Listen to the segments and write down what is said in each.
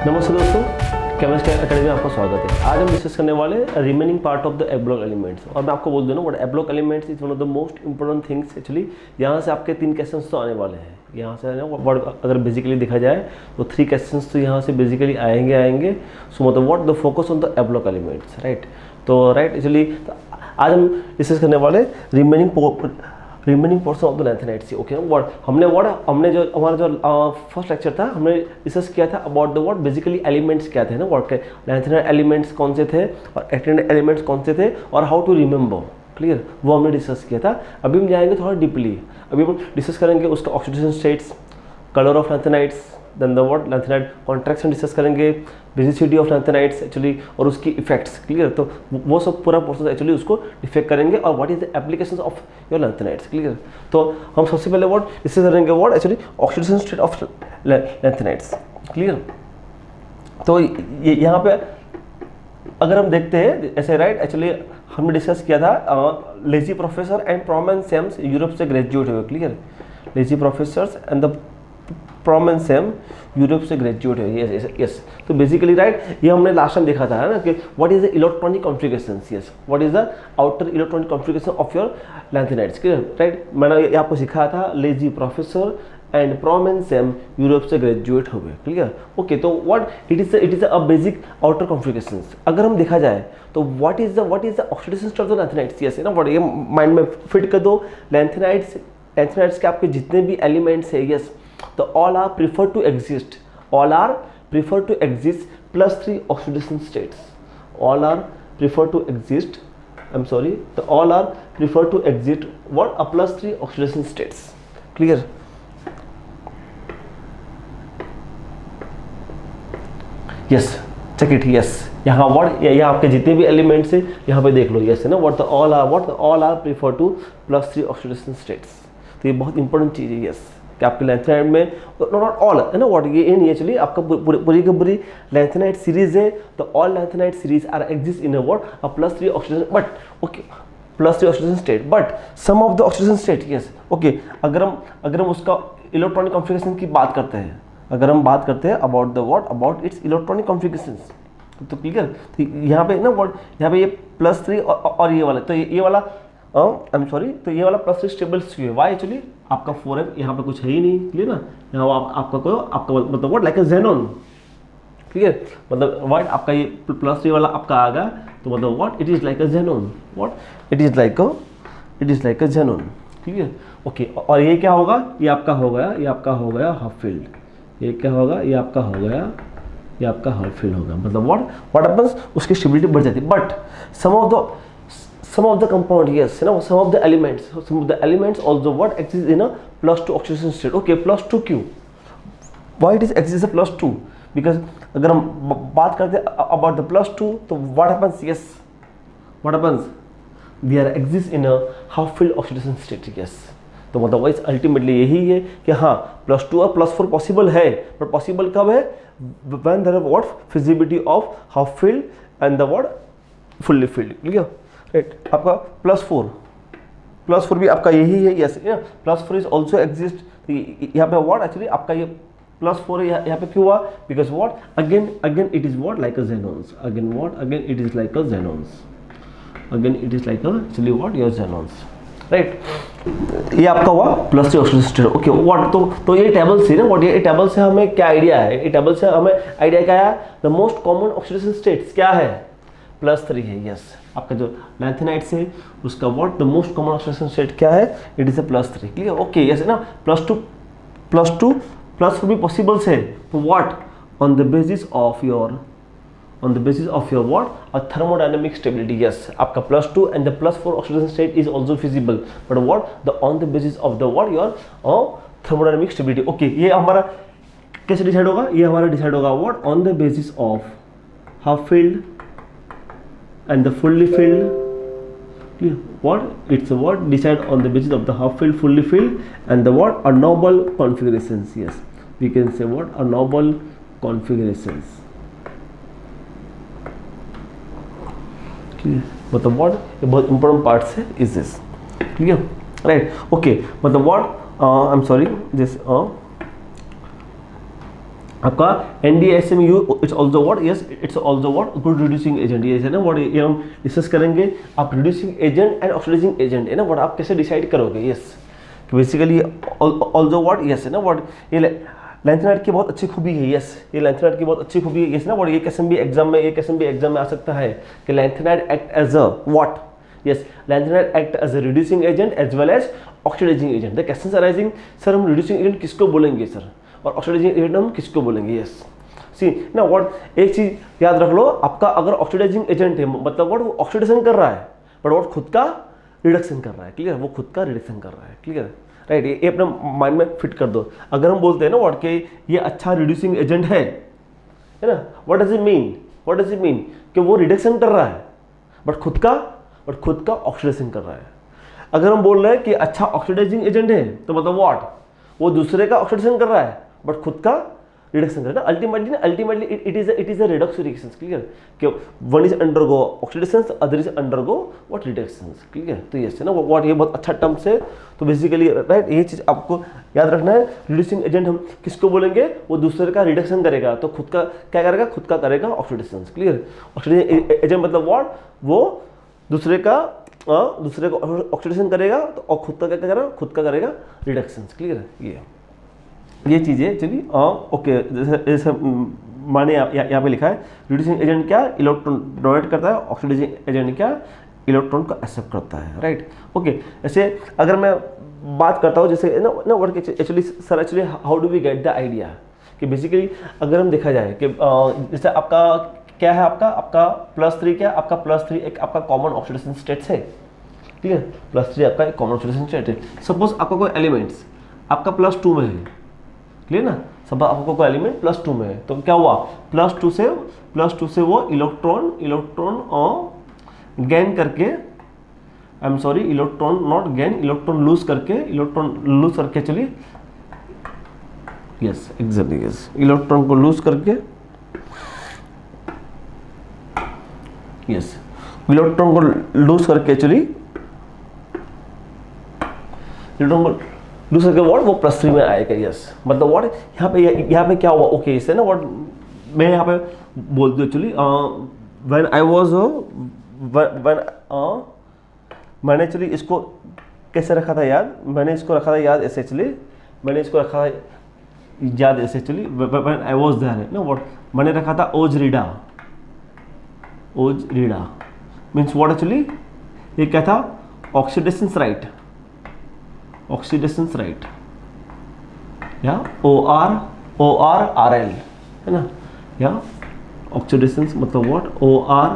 नमस्ते दोस्तों, chemistry academy में आपका स्वागत है। आज हम डिस्कस करने वाले remaining part of the a block elements. और मैं आपको बोल दूँ ना, what A block elements is one of the most important things. Actually यहाँ से आपके 3 क्वेश्चंस तो आने वाले हैं। यहाँ से ना वर्ड अगर बेसिकली देखा जाए तो 3 क्वेश्चंस तो यहाँ से बेसिकली आएंगे। सो मतलब what the focus on the a block elements, right. तो राइट एक्चुअली आज हम डिस्कस करने वाले remaining portion of the lanthanide C. Okay, हमने जो हमारा जो फर्स्ट लेक्चर था, हमने डिस्कस किया था about the what basically elements क्या थे ना, व्हाट के लैंथेनाइड एलिमेंट्स कौन से थे और एक्टिनाइड एलिमेंट्स कौन से थे और हाउ टू रिमेंबर, क्लियर, वो हमने डिस्कस किया था। अभी हम जाएंगे थोड़ा डीपली। अभी हम डिस्कस करेंगे उसका oxidation states, colour of lanthanides, then the what lanthanide contraction discuss करेंगे, बेसिसिटी ऑफ लैंथेनाइड्स एक्चुअली और उसकी इफेक्ट्स, क्लियर। तो वो सब पूरा प्रोसेस एक्चुअली उसको डिफेक्ट करेंगे और what is the applications of your lanthanides, clear. तो हम सबसे पहले व्हाट डिस्कस करेंगे what actually oxidation state of lanthanides, clear. तो यहाँ पे अगर हम देखते हैं ऐसे, राइट, एक्चुअली हमने डिस्कस किया था lazy professor and prom and Sams Europe से ग्रेजुएट हुए, clear. Lazy professors and the prom and Sam Europe से ग्रेजुएट है, यस। तो बेसिकली राइट, ये हमने लास्ट टाइम देखा था ना कि what is the electronic configuration, yes, what is the outer electronic configuration of your lanthanides, clear, right. मैंने ये आपको सिखाया था lazy professor and prom and Sam Europe से ग्रेजुएट हुए, क्लियर। ओके, तो what it is a basic outer configuration. अगर हम देखा जाए तो what is the oxidation state of the lanthanides, yes, ना, व्हाट, ये माइंड में फिट कर दो। लैंथेनाइड्स के आपके जितने भी एलिमेंट्स है, यस, तो all are preferred to exist plus 3 oxidation states. All are preferred to exist, all are preferred to exist what a plus 3 oxidation states, clear. Yes, check it, yes. यहाँ what यहाँ आपके जितने भी elements है यहाँ पे देख लो, yes है ना, what all are preferred to plus 3 oxidation states. तो ये बहुत इंपॉर्टेंट चीज़ है, yes, कि आपके लैंथेनाइड में नॉट ऑल है ना, व्हाट ये नहीं एक्चुअली आपका पूरी की पूरी लैंथेनाइड सीरीज है। तो all lanthanide series are exist in a what a plus 3 oxidation, but okay, plus 3 oxidation state, but some of the oxidation state, yes, okay. अगर हम उसका इलेक्ट्रॉनिक कॉन्फ़िगरेशन की बात करते हैं, अगर हम बात करते हैं about the what about it's electronic configurations, तो क्लियर। तो यहाँ पे ना व्हाट, यहाँ पे ये प्लस 3 और ये वाला, तो ये वाला आई एम सॉरी, तो ये वाला प्लस 3 स्टेबल क्यों है, वाई एक्चुअली आपका 4 है, यहाँ पे कुछ है ही नहीं, क्लियर ना। यहाँ आपका मतलब what like a xenon, clear, मतलब व्हाट आपका ये प्लस 3 वाला आपका आ गया, तो मतलब what it is like a xenon, what it is like a xenon, clear. Okay, और ये क्या होगा, ये आपका हो गया हाफ फील्ड, ये क्या होगा, ये आपका हो गया, ये आपका हाफ फील्ड होगा। मतलब व्हाट हैपेंस, उसकी स्टेबिलिटी बढ़ जाती है। But some of the compound, yes, you know, some of the elements also what exists in a plus 2 oxidation state. Okay, plus 2 क्यों, why it is exists a plus 2? because अगर हम बात करते हैं about the plus 2, तो what happens, yes, what happens, we are exist in a half filled oxidation state, yes. तो मतलब wise ultimately यही है कि हाँ, प्लस 2 और प्लस 4 पॉसिबल है, पर पॉसिबल कब है, when there is what feasibility of half filled and the what fully filled, clear, right. आपका प्लस 4 भी आपका यही है, yes, plus 4 is also exist. यहाँ पे व्हाट एक्चुअली आपका ये प्लस 4 है, यहाँ पे क्यों हुआ, because what again it is what like a xenons, again it is like a xenons, actually what your xenons, right. ये आपका हुआ plus 3 oxidation state. Okay, what, तो ये टेबल से ना, व्हाट ये टेबल से हमें क्या आइडिया है, ये टेबल से हमें आइडिया क्या है, the most common oxidation states क्या है, प्लस 3 है, यस। आपका जो लैंथेनाइड्स है उसका what the most common oxidation state क्या है, it is a plus 3, clear. Okay, yes है ना, प्लस 2 प्लस 4 भी पॉसिबल्स है, तो what on the basis of your what a thermodynamic stability, yes, आपका plus 2 and the plus 4 oxidation state is also feasible, but what the on the basis of the what your thermodynamic stability. Okay, ये हमारा कैसे decide होगा, ये हमारा decide होगा what on the basis of half filled and the fully filled, clear, what it's what decide on the basis of the half filled, fully filled and the what a noble configurations, yes, we can say what a noble configurations, clear। मतलब what ये बहुत important parts है is this, clear, right। Okay, मतलब what I'm sorry, this आपका NDSMU it's also what, yes it's also what, good reducing agent. ये है ना what, ये हम डिस्कस करेंगे। आप reducing agent and oxidising agent है ना व्हाट, आप कैसे डिसाइड करोगे। Yes basically also what, yes है ना व्हाट, ये लैंथेनाइड की बहुत अच्छी खूबी है। यस ये लैंथेनाइड की बहुत अच्छी खूबी है। यस ना व्हाट, ये कैसे भी एग्जाम में, ये कैसे भी एग्जाम में आ सकता है कि lanthanide act as a what, yes lanthanide act as a reducing agent as well as oxidising agent. The questions arising, sir हम रिड्यूसिंग एजेंट किसको बोलेंगे सर, और ऑक्सीडाइजिंग एजेंट हम किसको बोलेंगे। यस सी ना व्हाट, एक चीज याद रख लो, आपका अगर ऑक्सीडाइजिंग एजेंट है मतलब व्हाट, वो ऑक्सीडेशन कर रहा है बट व्हाट खुद का रिडक्शन कर रहा है। क्लियर, वो खुद का रिडक्शन कर रहा है। क्लियर राइट, ये अपने माइंड में फिट कर दो। अगर हम बोलते हैं ना व्हाट कि ये अच्छा रिड्यूसिंग एजेंट है ना, what does it mean, what does it mean कि वो रिडक्शन कर रहा है बट खुद का ऑक्सीडेशन कर रहा है। अगर हम बोल रहे हैं कि अच्छा ऑक्सीडाइजिंग एजेंट है तो मतलब व्हाट, वो दूसरे का ऑक्सीडेशन कर रहा है बट खुद का रिडक्शन कर रहा है। Ultimately it is a redox reactions. Clear, कि one is undergo oxidation, other is undergo what reductions. Clear, तो ये ना व्हाट, ये बहुत अच्छा टर्म्स है। तो बेसिकली राइट, ये चीज आपको याद रखना है। रिड्यूसिंग एजेंट हम किसको बोलेंगे, वो दूसरे का रिडक्शन करेगा तो खुद का क्या करेगा, खुद का करेगा ऑक्सीडेशन। क्लियर, ऑक्सीडेशन एजेंट मतलब व्हाट, वो दूसरे को ऑक्सीडेशन करेगा तो और खुद का क्या करेगा, खुद का करेगा रिडक्शन। क्लियर, ये चीज़ें चलिए ओके। जैसे मैंने यहाँ पे लिखा है रिड्यूसिंग एजेंट क्या इलेक्ट्रॉन डोनेट करता है, ऑक्सीडाइजिंग एजेंट क्या इलेक्ट्रॉन को एक्सेप्ट करता है। राइट ओके, ऐसे अगर मैं बात करता हूँ जैसे ना work actually sir, actually how do we get the idea कि बेसिकली अगर हम देखा जाए कि जैसे आपका क्या है, आपका +3 क्या, आपका +3 एक आपका कॉमन ऑक्सीडेशन स्टेट्स है। ठीक है, +3 आपका एक कॉमन ऑक्सीडेशन स्टेट है। सपोज आपका कोई एलिमेंट्स आपका +2 में है, क्लियर ना, सब आपको कोई एलिमेंट +2 में है तो क्या हुआ, +2 से वो इलेक्ट्रॉन गेन करके, आई am sorry electron not gain, electron lose करके चलिए, यस एग्जैक्टली यस, इलेक्ट्रॉन को लूज करके, यस इलेक्ट्रॉन को लूज करके चलिए, इलेक्ट्रॉन को लूज करके व्हाट, वो +3 में आएगा। यस मतलब व्हाट, यहाँ पे क्या हुआ, ओके इससे ना व्हाट, मैं यहाँ पे बोल दूँ एक्चुअली व्हेन आई वाज मैंने एक्चुअली इसको कैसे रखा था याद, मैंने इसको रखा था याद ऐसे, एक्चुअली मैंने इसको रखा था याद ऐसे, actually when I was there ना व्हाट, मैंने रखा था ओज रीडा मीन्स व्हाट एक्चुअली, ये क्या था, ऑक्सीडेशन राइट या OR-RL है ना, या ऑक्सीडेशन मतलब व्हाट OR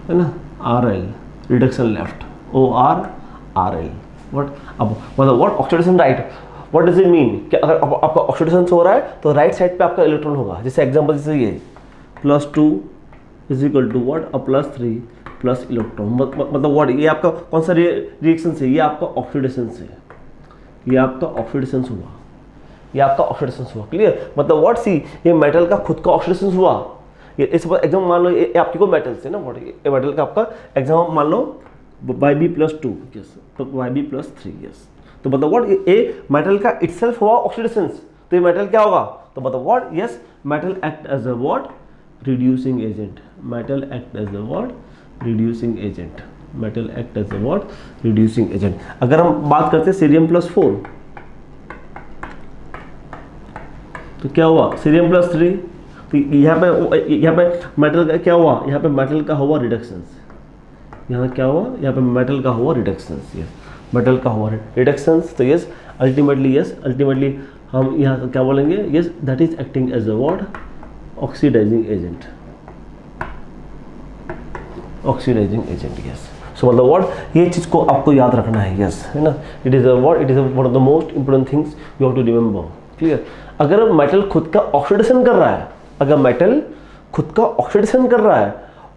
है ना, RL reduction left OR-RL what, अब मतलब what oxidation right, what does it mean कि अगर आपका ऑक्सीडेशन हो रहा है तो राइट साइड पे आपका इलेक्ट्रॉन होगा। जैसे एग्जांपल जैसे ये +2 is equal to what +3 plus electron, मतलब व्हाट, ये आपका कौन सा रिएक्शन से, ये आपका ऑक्सीडेशन से, ये आपका ऑक्सीडेशन हुआ। क्लियर, मतलब व्हाट सी, ये मेटल का खुद का ऑक्सीडेशन हुआ। ये इस पर एग्जाम मान लो, ये आपकी कोई मेटल से ना व्हाट, ये मेटल का आपका एग्जाम मान लो YB+2, यस तो YB+3, यस तो मतलब व्हाट, ये मेटल का इटसेल्फ हुआ ऑक्सीडेशन, तो ये मेटल क्या होगा, तो मतलब what, yes metal act as a what reducing agent, metal act as a what reducing agent. अगर हम बात करते हैं सीरियम+4 तो क्या हुआ, सीरियम+3, तो यहाँ पे मेटल का क्या हुआ, यहाँ पे मेटल का हुआ रिडक्शंस, यहाँ क्या हुआ, यहाँ पे मेटल का हुआ रिडक्शंस, यस मेटल का हुआ रिडक्शंस। तो यस अल्टीमेटली हम यहाँ क्या बोलेंगे, yes that is acting as a what oxidising agent, yes. So मतलब व्हाट, ये चीज को आपको याद रखना है, यस है ना, it is one of the most important things you have to remember. Clear, अगर मेटल खुद का ऑक्सीडेशन कर रहा है,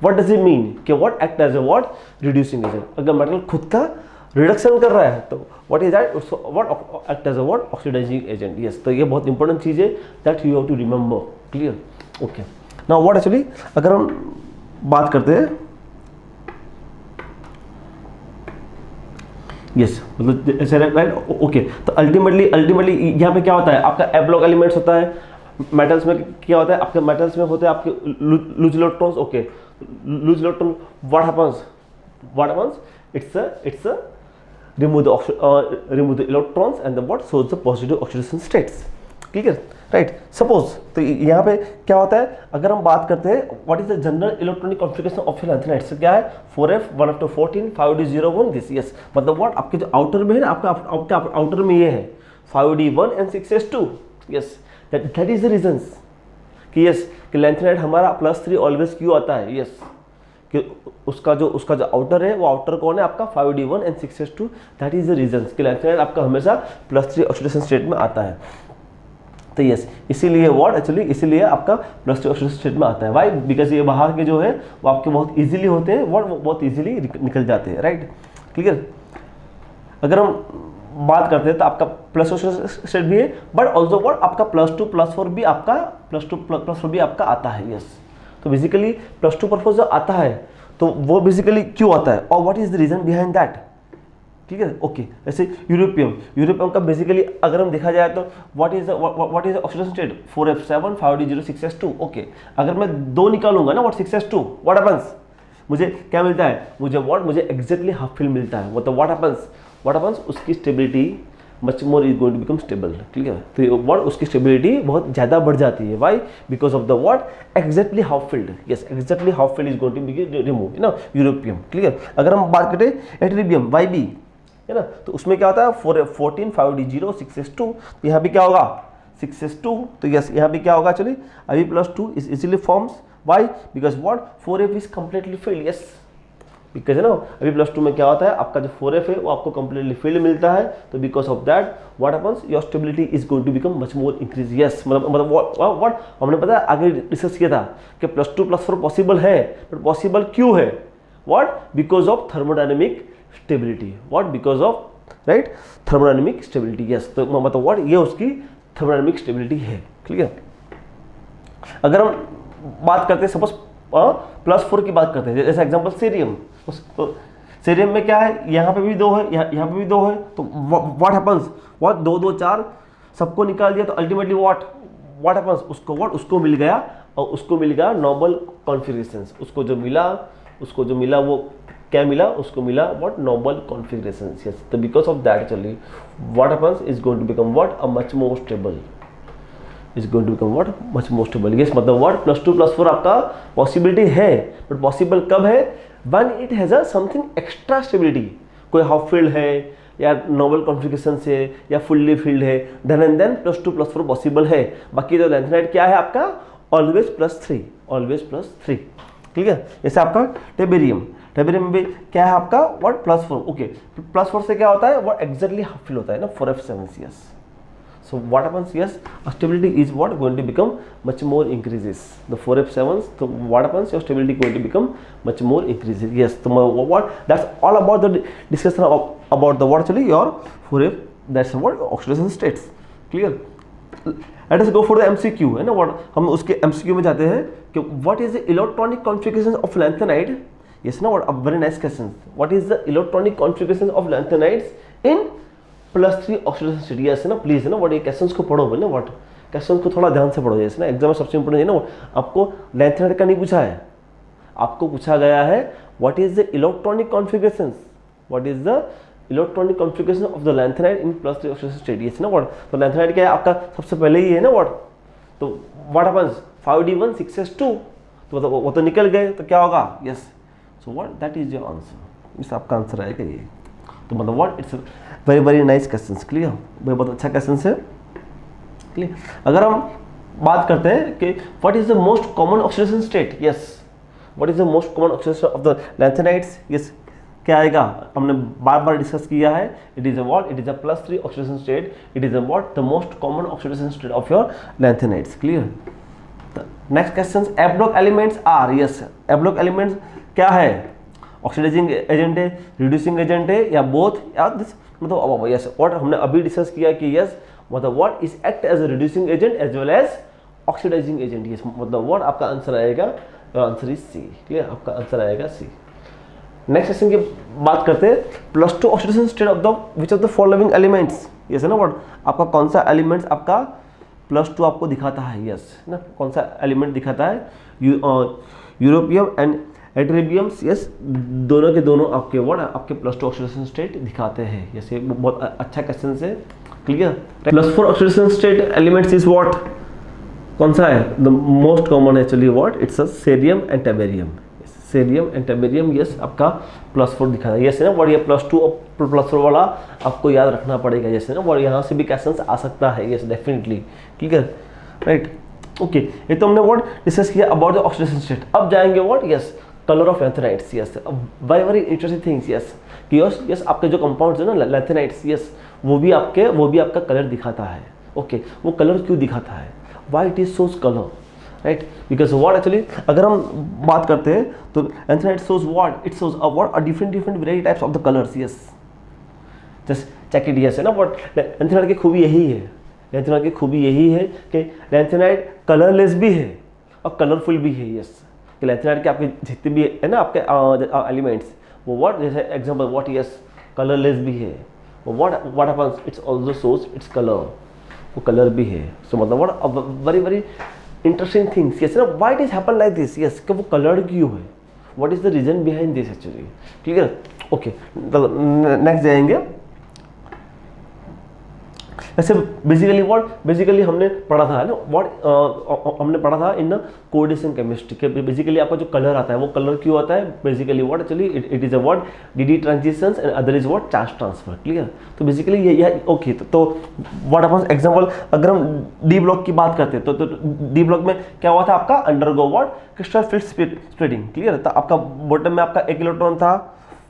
व्हाट डज इट मीन कि what act as a what reducing agent. अगर मेटल खुद का रिडक्शन कर रहा है तो what is that, what act as a what oxidising agent. Yes, तो ये बहुत इंपॉर्टेंट चीज है that you have to remember. Clear, okay now what actually, अगर हम बात करते हैं, यस मतलब राइट ओके, तो अल्टीमेटली यहाँ पे क्या होता है, आपका एब्लॉक एलिमेंट्स होता है, मेटल्स में क्या होता है, आपके मेटल्स में होते हैं आपके loose electrons, okay, loose electron what happens, it's a remove the electrons and the what shows the positive oxidation states, ठीक है, राइट। सपोज तो यहाँ पे क्या होता है, अगर हम बात करते हैं what is the general electronic configuration of lanthanide, so क्या है 4f 1f14 5d01 this, yes, मतलब व्हाट आपके जो आउटर में है ना, आपका आउटर में ये है 5d1 and 6s2, yes, that is the reasons कि यस कि लैंथेनाइट हमारा +3 ऑलवेज क्यों आता है, यस, कि उसका जो आउटर है वो आउटर कौन है आपका 5d1 and 6s2, that is the reason कि लैंथेनाइट आपका हमेशा +3 ऑक्सीडेशन स्टेट में आता है। तो यस, इसीलिए व्हाट एक्चुअली इसीलिए आपका +3 ऑक्सीडेशन स्टेट में आता है, वाई, बिकॉज ये बाहर के जो है वो आपके बहुत इजीली होते हैं, वो बहुत इजीली निकल जाते हैं, राइट, क्लियर। अगर हम बात करते हैं तो आपका +2 ऑक्सीडेशन स्टेट भी है, बट ऑल्सो व्हाट आपका +2 +4 भी आपका +2 भी आपका आता है, यस। तो बेसिकली +2 +4 जो आता है तो वो बेसिकली क्यों आता है और what is the reason behind that, ठीक है, ओके। जैसे यूरोपियम का बेसिकली अगर हम देखा जाए तो what is oxidation state 4f7 5d0 6s2, okay. अगर मैं 2 निकालूंगा ना व्हाट 6s2, व्हाट हैपेंस, मुझे क्या मिलता है, मुझे एग्जैक्टली हाफ फील्ड मिलता है, मतलब व्हाट हैपेंस उसकी stability much more is going to become stable, ठीक है। तो व्हाट उसकी स्टेबिलिटी बहुत ज़्यादा बढ़ जाती है, why, because of the what exactly half filled, yes, exactly half filled is going to be remove, ना, यूरोपियम, क्लियर। अगर हम बात करें एट्रीबियम YB, है ना, तो उसमें क्या होता है 4f14 5d0 6s2, तो यहाँ भी क्या होगा 6s2, तो यस यहाँ भी क्या होगा, चलिए अभी +2 is easily forms, why, because what 4f is completely filled, yes, because है ना अभी +2 में क्या होता है आपका जो 4f है वो आपको कंप्लीटली फील्ड मिलता है, तो because of that what happens your stability is going to become much more increase, yes, मतलब व्हाट हमने पता है आगे डिस्कस किया था कि +2 +4 पॉसिबल है, बट पॉसिबल क्यों है, what, because of thermodynamic stability, what, because of right thermodynamic stability, yes, तो मतलब व्हाट ये उसकी थर्मोडायनेमिक स्टेबिलिटी है, क्लियर। अगर हम बात करते हैं सपोज +4 की बात करते हैं, जैसे एग्जांपल सीरियम, सीरियम में क्या है, यहाँ पे भी 2 है, यहाँ पे भी 2 है, तो व्हाट हैपेंस, व्हाट 2 2 4 सबको निकाल दिया, तो अल्टीमेटली व्हाट हैपेंस उसको मिल गया, और उसको मिल गया नॉर्मल कॉन्फ़िगरेशंस, उसको जो मिला वो क्या मिला, उसको मिला व्हाट नॉर्मल कॉन्फ़िगरेशंस, यस। तो because of that actually what happens is going to become what a much more stable, is going to become what much more stable, yes, मतलब व्हाट +2 +4 आपका पॉसिबिलिटी है, बट पॉसिबल कब है, when it has a something extra stability, कोई half filled है या normal configuration से या फुल्ली फील्ड है, देन एंड देन +2 +4 पॉसिबल है। बाकी जो लैंथेनाइट क्या है आपका ऑलवेज +3, ठीक है। जैसे आपका टेबेरियम में भी क्या है आपका व्हाट +4, ओके, +4 से क्या होता है व्हाट एग्जैक्टली हाफ फील्ड होता है ना 4f7, yes. So what happens? Yes, stability is what going to become much more increases. The 4f7s. So what happens? Your stability going to become much more increases. Yes. So what? That's all about the discussion about the what actually your 4f. That's what oxidation states. Clear? Let us go for the MCQ. है ना? What हम उसके MCQ में जाते हैं कि what is the electronic configuration of lanthanides? Yes, ना? What a very nice question. What is the electronic configuration of lanthanides in +3 oxidation state, yes, है ना, प्लीज, है ना, व्हाट ये क्वेश्चंस को पढ़ो, ना, व्हाट क्वेश्चंस को थोड़ा ध्यान से पढ़ो, जैसे ना एग्जाम में सबसे इंपॉर्टेंट है ना, आपको लैंथेनाइट का नहीं पूछा है, आपको पूछा गया है what is the electronic configurations, what is the electronic configuration of the lanthanide in +3 oxidation state, yes, ना, व्हाट, तो लैंथेनाइट क्या है आपका सबसे पहले ही है ना, व्हाट, तो व्हाट हैपेंस 5d1 6s2, तो वो तो निकल गए, तो क्या होगा, yes, so what that is your answer, इस आपका आंसर आएगा ये, तो मतलब what it's very very nice question, clear, बहुत अच्छा क्वेश्चन है, क्लियर। अगर हम बात करते हैं कि what is the most common oxidation state, yes, what is the most common oxidation of the lanthanides, yes, क्या आएगा, हमने बार बार डिस्कस किया है, it is a what, it is a +3 oxidation state, it is a what the most common oxidation state of your lanthanides, clear. Next question, F block elements are, yes, F block elements क्या है, oxidising agent है, reducing agent है, या both, या this, मतलब yes, what हमने अभी discuss किया कि यस, मतलब what is act as a reducing agent as well as oxidising agent, yes, मतलब व्हाट आपका आंसर आएगा, आंसर इज सी, क्लियर, आपका आंसर आएगा सी। नेक्स्ट क्वेश्चन की बात करते हैं, +2 oxidation state of the which of the following elements, yes, है ना, व्हाट आपका कौन सा एलिमेंट्स आपका +2 आपको दिखाता है, यस ना, कौन सा एलिमेंट दिखाता है, यूरोपियम एंड एट्रीबियम्स, यस, दोनों के दोनों आपके वर्ड आपके +2 ऑक्सीडेशन स्टेट दिखाते हैं। यस, ये बहुत अच्छा क्वेश्चन है, clear. +4 oxidation state elements is what, कौन सा है, द मोस्ट कॉमन है, चलिए what, it's a cerium and terbium, cerium and terbium, yes आपका +4 दिखाता है, यस है ना। वर्ड ये +2 और +4 वाला आपको याद रखना पड़ेगा, यस है ना। वर्ड यहाँ से भी क्वेश्चन आ सकता है, yes definitely, clear, right, okay. ये तो हमने वर्ड डिस्कस किया अबाउट द ऑक्सीडेशन स्टेट। अब जाएंगे what, yes, colour of lanthanides, yes, very very interesting things, yes, कि यस आपके जो कंपाउंड्स है ना लैंथेनाइट्स, यस, वो भी आपका कलर दिखाता है, ओके। वो कलर क्यों दिखाता है, why it is shows colour, right, because what actually अगर हम बात करते हैं तो lanthanide shows what, it shows a different variety types of the colours, yes, just check it, yes है ना। व्हाट लैंथेनाइट की खूबी यही है, लैंथेनाइट की खूबी यही है कि लैंथेनाइट कलरलेस भी है और कलरफुल भी है, यस, कि लैंथेनाइट के आपके जितने भी है ना आपके एलिमेंट्स, वो व्हाट, जैसे एग्जांपल व्हाट, यस, कलरलेस भी है, वो what happens, it's also shows its colour, वो कलर भी है। सो मतलब what very very interesting things, yes ना, why it is happen like this, yes, कि वो कलर्ड क्यों है, what is the reason behind this actually, clear, okay. Next जाएंगे, ऐसे बेसिकली हमने पढ़ा था ना हमने पढ़ा था इन कोऑर्डिनेशन केमिस्ट्री के, बेसिकली आपका जो कलर आता है वो कलर क्यों आता है, basically what actually it is a word D transitions and other is what charge transfer, clear. तो बेसिकली ये ओके, तो व्हाट अपन एग्जांपल अगर हम डी ब्लॉक की बात करते हैं तो डी ब्लॉक में क्या हुआ था आपका, undergo what, crystal field splitting, clear. तो आपका बॉटम में आपका एक इलेक्ट्रॉन था,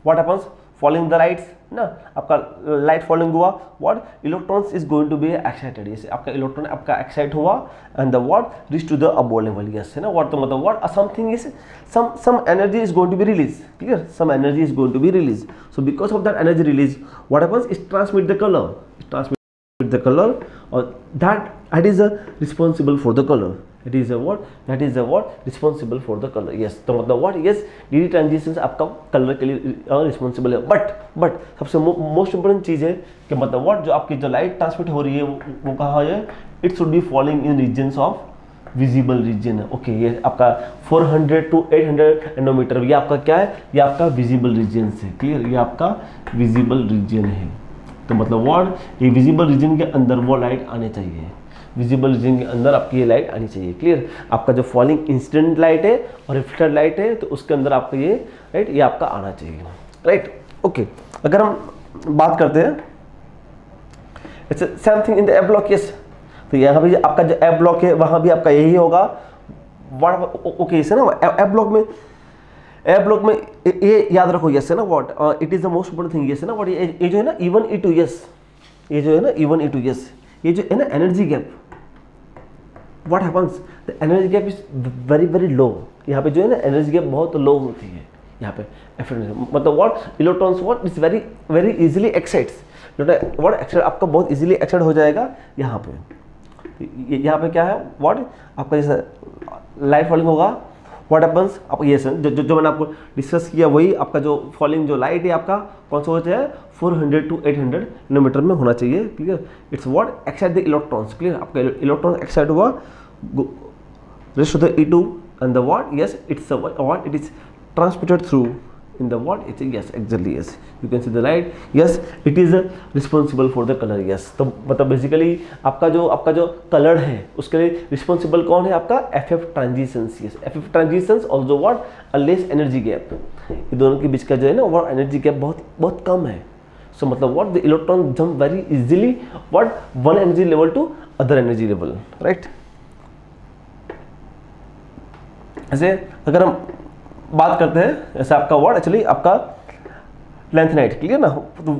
what happens, falling the lights ना, आपका लाइट फॉलिंग हुआ, what electrons is going to be excited, जैसे आपका इलेक्ट्रॉन आपका एक्साइट हुआ and the what reach to the above level, yes है ना। व्हाट तो मतलब what something is some energy is going to be release, clear, some energy is going to be release, so because of that energy release what happens, it transmit the colour, the color, or that is responsible for the color, it is a what responsible for the color, yes। तो मतलब what, yes, D transitions आपका colour के लिए responsible है, but सबसे most important चीज़ है कि मतलब what, जो आपकी जो लाइट ट्रांसमिट हो रही है वो कहाँ है, it should be falling in regions of visible region है, ओके। ये आपका 400 to 800 नैनोमीटर, ये आपका क्या है, ये आपका विजिबल रीजन है, क्लियर, ये आपका विजिबल रीजन है। तो मतलब व्हाट, ये विजिबल रीजन के अंदर वो लाइट आने चाहिए, विजिबल रीजन के अंदर आपकी ये लाइट आनी चाहिए, क्लियर। आपका जो फॉलिंग इंसिडेंट लाइट है और रिफ्लेक्टेड लाइट है तो उसके अंदर आपका ये राइट, ये आपका आना चाहिए, राइट, ओके। अगर हम बात करते हैं it's same thing in the F block, yes, तो यहाँ भी आपका जो एफ ब्लॉक है वहाँ भी आपका यही होगा, ओके, इसे ना एफ ब्लॉक में ये याद रखो, यस है ना, what it is the most important thing, yes है ना, व्हाट ये जो है ना E1 E2, यस, ये जो है ना E1 E2, यस, ये जो है ना energy gap, what happens, the energy gap is very very low, यहाँ पे जो है ना एनर्जी गैप बहुत लो होती है यहाँ पे, मतलब what electrons what is very very easily excites, what excite आपका बहुत इजीली एक्साइट हो जाएगा यहाँ पे, यहाँ पे क्या है व्हाट आपका जैसे लाइट फॉलिंग होगा, व्हाट हैपेंस, आप ये जो मैंने आपको डिस्कस किया वही आपका जो फॉलिंग जो लाइट है आपका कौन सा होता है, 400 to 800 नैनोमीटर में होना चाहिए, clear. It's what excite the electrons, clear, आपका इलेक्ट्रॉन एक्साइट हुआ rest to the E2 and the what, yes, it's what it is transmitted through in the what, it's a yes, exactly, yes, you can see the light, yes, it is responsible for the color, yes। तो मतलब basically आपका जो colour है उसके लिए responsible कौन है, आपका FF transitions, yes, FF transitions also what a less energy gap, ये दोनों के बीच का जो है ना वो एनर्जी गैप बहुत कम है, सो मतलब what the electron jump very easily what one energy level to other energy level, right. ऐसे अगर हम बात करते हैं ऐसा आपका वर्ड एक्चुअली आपका लैंथेनाइट, क्लियर ना, तो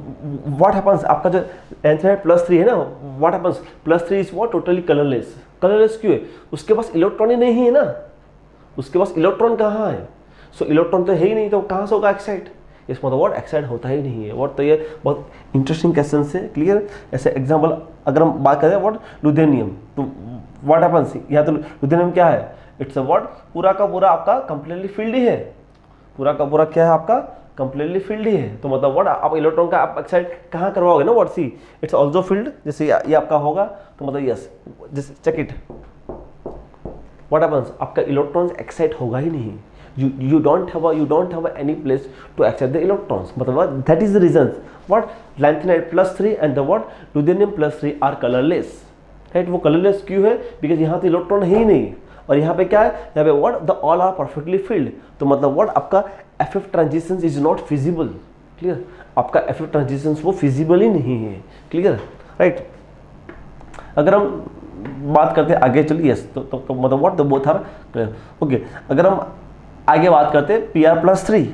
व्हाट हैपेंस, आपका जो लैंथेनाइट +3 है ना, what happens, +3 is what totally colourless, colourless क्यों है, उसके पास इलेक्ट्रॉन ही नहीं है ना, उसके पास इलेक्ट्रॉन कहाँ है, सो इलेक्ट्रॉन तो है ही नहीं, तो कहाँ से होगा एक्साइट, इसमें तो व्हाट एक्साइट होता ही नहीं है, व्हाट, तो ये बहुत इंटरेस्टिंग क्वेश्चन है, क्लियर। ऐसे एग्जाम्पल अगर हम बात करें व्हाट लुथेनियम, तो व्हाट हैपेंस, यहाँ तो लुथेनियम क्या है, इट्स अ व्हाट पूरा का पूरा आपका कंप्लीटली फील्ड ही है, पूरा का पूरा क्या है आपका कंप्लीटली फील्ड ही है। तो मतलब व्हाट आप इलेक्ट्रॉन का आप एक्साइट कहाँ करवाओगे ना, what see it's also field, जैसे ये आपका होगा तो मतलब यस जैसे चेक इट व्हाट हैपेंस, आपका इलेक्ट्रॉन्स एक्साइट होगा ही नहीं, you don't have any place to accept the electrons, मतलब that is the reason what lanthanide +3 and the what lutetium +3 are colorless, right? वो colorless क्यों है? because यहाँ तो इलेक्ट्रॉन है ही नहीं, और यहाँ पे क्या है, यहाँ पे what the all are perfectly filled, तो मतलब what आपका FF transitions is not feasible, clear? आपका FF transitions वो feasible ही नहीं है, clear, right? अगर हम बात करते हैं आगे चलिए, yes, तो मतलब what the both are clear, okay? अगर हम आगे बात करते हैं Pr+3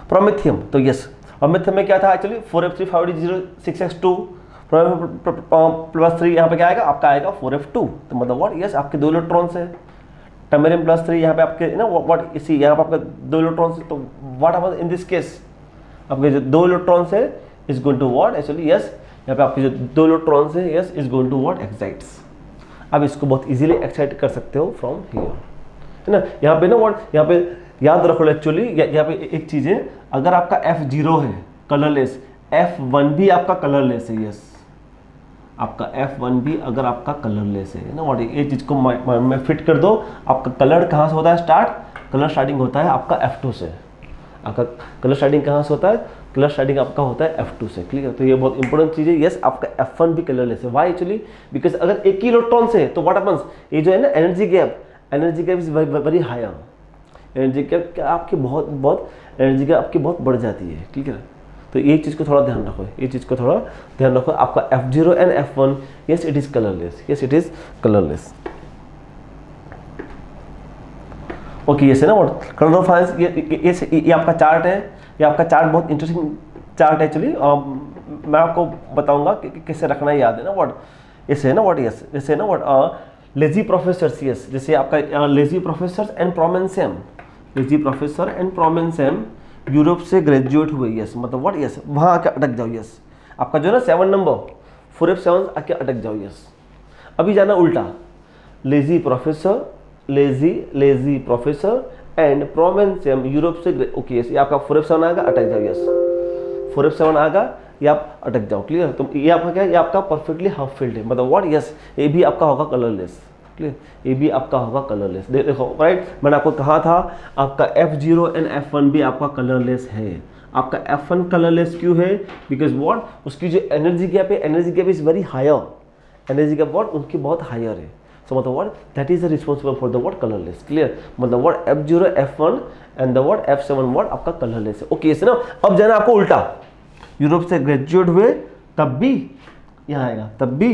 प्रोमेथियम, तो यस प्रोमेथियम में क्या था एक्चुअली 4f3 +3 यहाँ पे क्या आएगा, आपका आएगा 4f2, तो मतलब व्हाट यस आपके 2 इलेक्ट्रॉन्स है। टमेरियम +3 यहाँ पे आपके ना व्हाट इसी यहाँ पे आपका 2 इलेक्ट्रॉन्स है, तो what happens in this case, आपके जो 2 इलेक्ट्रॉन्स है is going to what actually yes यहाँ पे आपके जो 2 इलेक्ट्रॉन्स है yes is going to what excites. आप इसको बहुत इजीली एक्साइट कर सकते हो फ्रॉम हियर, है ना। यहाँ पे ना व्हाट यहाँ पे याद रखो एक्चुअली यहाँ पे एक चीज़ है, अगर आपका F0 है कलरलेस, F1 भी आपका कलरलेस है, यस आपका F1 भी अगर आपका कलरलेस है ना व्हाट, ये चीज़ को में फिट कर दो। आपका कलर कहाँ से होता है स्टार्ट, कलर स्टार्टिंग होता है आपका F2 से, आपका कलर स्टार्टिंग कहाँ से होता है, कलर स्टार्टिंग आपका होता है F2 से, क्लियर। तो ये बहुत इंपॉर्टेंट चीज़ है, यस आपका F1 भी कलरलेस है, वाई एक्चुअली बिकॉज अगर एक ही इलेक्ट्रॉन से तो व्हाट हैपेंस, ये जो है ना energy gap is very higher, energy gap आपकी बहुत एनर्जी गैप आपकी बहुत बढ़ जाती है, ठीक है। तो ये चीज़ को थोड़ा ध्यान रखो, ये चीज़ को थोड़ा ध्यान रखो। आपका F0 and F1 yes it is colourless, yes it is colourless, okay yes है ना व्हाट कलर ऑफ आयंस। ये आपका चार्ट है, ये आपका चार्ट बहुत इंटरेस्टिंग चार्ट है एक्चुअली, मैं आपको बताऊंगा कि कैसे रखना है, याद है ना व्हाट, ऐसे है ना व्हाट यस जैसे है ना व्हाट लेजी प्रोफेसर्स, यस जैसे आपका लेजी प्रोफेसर्स एंड प्रोमेंसेम, लेजी प्रोफेसर एंड प्रोमेंसेम यूरोप से ग्रेजुएट हुए, यस मतलब व्हाट यस वहाँ आके अटक जाओ, यस आपका जो है ना 7 नंबर 4F7 आके अटक जाओ, यस अभी जाना उल्टा, lazy professor lazy professor and प्रोमेंसेम यूरोप से, ओके यस ये आपका 4F7 आएगा, अटक जाओ, यस 4F7 आएगा ये आप अटक जाओ, क्लियर। तो ये आपका क्या है, ये आपका परफेक्टली हाफ फील्ड है, मतलब व्हाट यस ये भी आपका होगा कलरलेस, क्लियर ये भी आपका होगा कलरलेस। देखो राइट मैंने आपको कहा था आपका F0 एंड F1 भी आपका कलरलेस है। आपका F1 कलरलेस क्यों है, बिकॉज व्हाट उसकी जो एनर्जी गैप है, energy gap is very higher, energy gap what उनकी बहुत हायर है, सो मतलब what that is responsible for the what colourless, clear. मतलब what F0 F1 and the what F7 what आपका colourless है, ओके ना। अब जाना आपको उल्टा, यूरोप से ग्रेजुएट हुए तब भी यहाँ आएगा, तब भी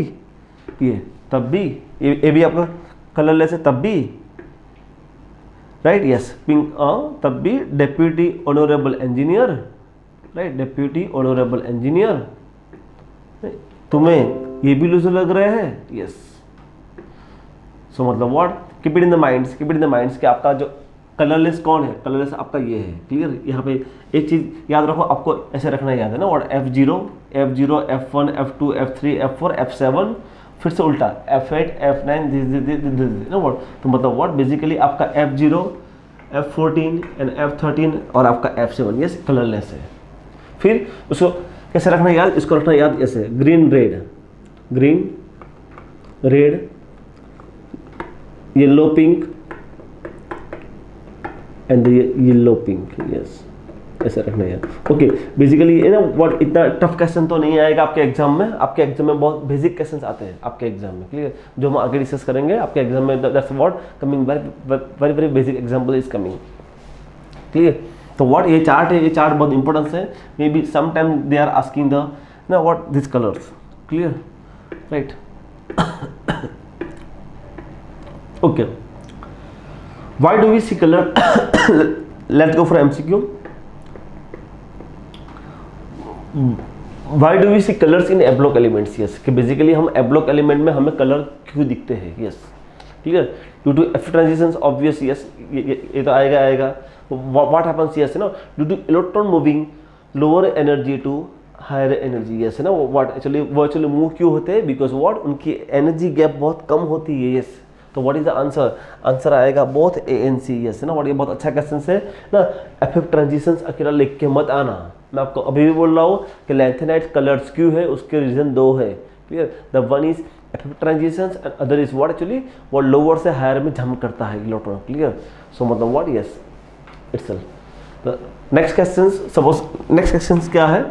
ये, तब भी ये भी आपका कलरलेस है, तब भी राइट यस पिंक, तब भी deputy honourable engineer, right deputy honourable engineer, तुम्हें ये भी लूजर लग रहे हैं, यस सो मतलब what keep it in the minds, keep it in the minds कि आपका जो कलरलेस कौन है, कलरलेस आपका ये है, क्लियर। यहाँ पे एक चीज याद रखो, आपको ऐसे रखना याद है ना what F0 F1 F2 F3 F4 F7 फिर से उल्टा F8 F9 दिस ना व्हाट, तो मतलब व्हाट बेसिकली आपका F0 F14 एंड F13 और आपका F7 यस कलरलेस है। फिर उसको कैसे रखना याद, इसको रखना याद ऐसे green red yellow pink and yellow pink, yes ऐसे रखना है, ओके। बेसिकली ना व्हाट इतना टफ क्वेश्चन तो नहीं आएगा आपके एग्जाम में, आपके एग्जाम में बहुत बेसिक क्वेश्चंस आते हैं आपके एग्जाम में, क्लियर, जो हम आगे डिस्कस करेंगे आपके एग्जाम में, that's what coming very very basic example is coming, clear. तो व्हाट ये चार्ट है, ये चार्ट बहुत इंपॉर्टेंस है, maybe some time they are asking the ना what this colours, clear right okay. Why do we see color? Let's go for MCQ. Why do we see colors in A-block elements? Yes, कि basically हम A-block element में हमें color क्यों दिखते हैं? Yes, clear. Due to F transitions, obvious. Yes, ये तो आएगा. What happens? Yes, ना due to electron moving lower energy to higher energy. Yes, ना what actually वो actually move क्यों होते हैं? Because what उनकी energy gap बहुत कम होती है. Yes. तो what is the answer? Answer आएगा both A and C. Yes ना, व्हाट, ये बहुत अच्छा क्वेश्चन है ना। एफएफ ट्रांजिशंस अकेला लिख के मत आना, मैं आपको अभी भी बोल रहा हूँ कि लैंथेनाइट कलर्स क्यों है, उसके रीजन दो है। Clear? The one is f f transitions and other is what, actually वो लोअर से हायर में जंप करता है इलेक्ट्रॉन। क्लियर? सो मतलब what, yes itself. Next question, suppose next question क्या है,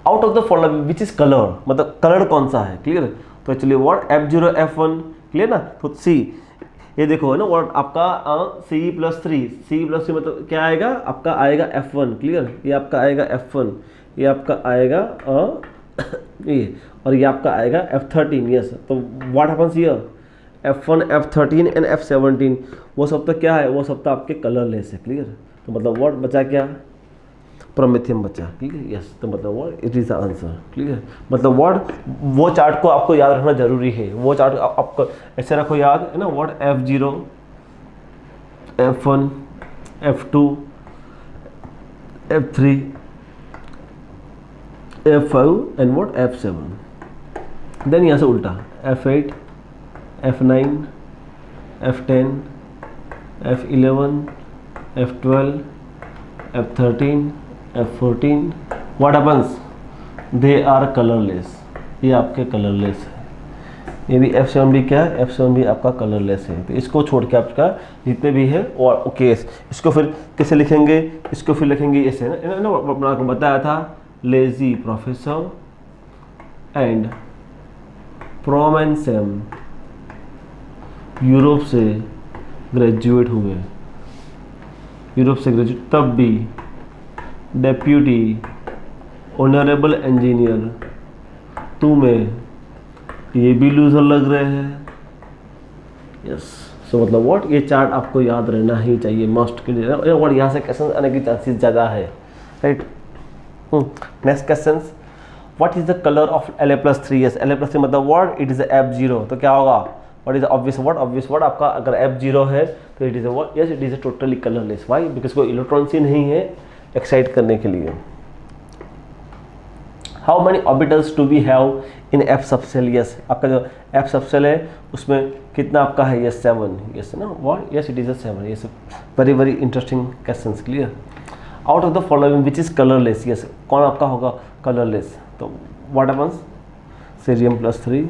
out of the following which is colour, मतलब colour कौन सा है। क्लियर? तो actually what F0 F1। Clear ना? तो सी, ये देखो है ना व्हाट आपका C+3, C+3 मतलब क्या आएगा आपका, आएगा F1। क्लियर? ये आपका आएगा F1, ये आपका आएगा ये, और ये आपका आएगा F13। यस, तो what happens here, F1 F13 and F17 वो सब तो क्या है, वो सब तो आपके कलरलेस है। क्लियर? तो मतलब व्हाट बचा क्या, प्रोमेथियम बचा। ठीक है? यस, तो मतलब what it is the answer. Clear? मतलब व्हाट, वो चार्ट को आपको याद रखना जरूरी है, वो चार्ट आपको ऐसे रखो याद है ना, what F0 F1 F2 F3 F5 and what F7। Then यहाँ से उल्टा F8 F9 F10 F11 F12 F13 F14, what happens, they are colorless, ये आपके कलरलेस है। ये भी F7 भी क्या है, F7 भी आपका कलरलेस है। तो इसको छोड़ के आपका जितने भी है और ओके, इसको फिर कैसे लिखेंगे, इसको फिर लिखेंगे ऐसे ना, अपना आपको बताया था, lazy professor and prom and Sam Europe से ग्रेजुएट हुए, यूरोप से ग्रेजुएट, तब भी डेप्यूटी ऑनरेबल इंजीनियर, तुम्हें ये भी लूजर लग रहे हैं। यस, सो मतलब व्हाट, ये चार्ट आपको याद रहना ही चाहिए, मस्ट के लिए। और यहाँ से क्वेश्चन आने की चांसेस ज़्यादा है, right. Next question, what is the colour of La+3? Yes, La+3 मतलब व्हाट, इट इज F0। तो क्या होगा, what is obvious what, obvious what आपका अगर F0 है तो it is what, yes it is totally colourless. Why? Because कोई electrons ही नहीं है एक्साइट करने के लिए। How many orbitals to be have in F subshell? Yes, आपका जो F सबसेल है उसमें कितना आपका है, यस 7। यस ना, व्हाट, यस इट इज 7। ये सब very very interesting questions. Clear? Out of the following which is colourless? Yes, कौन आपका होगा कलरलेस? तो what happens, Cerium+3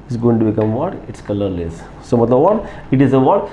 is going to become what, it's colorless. So मतलब what, it is a what,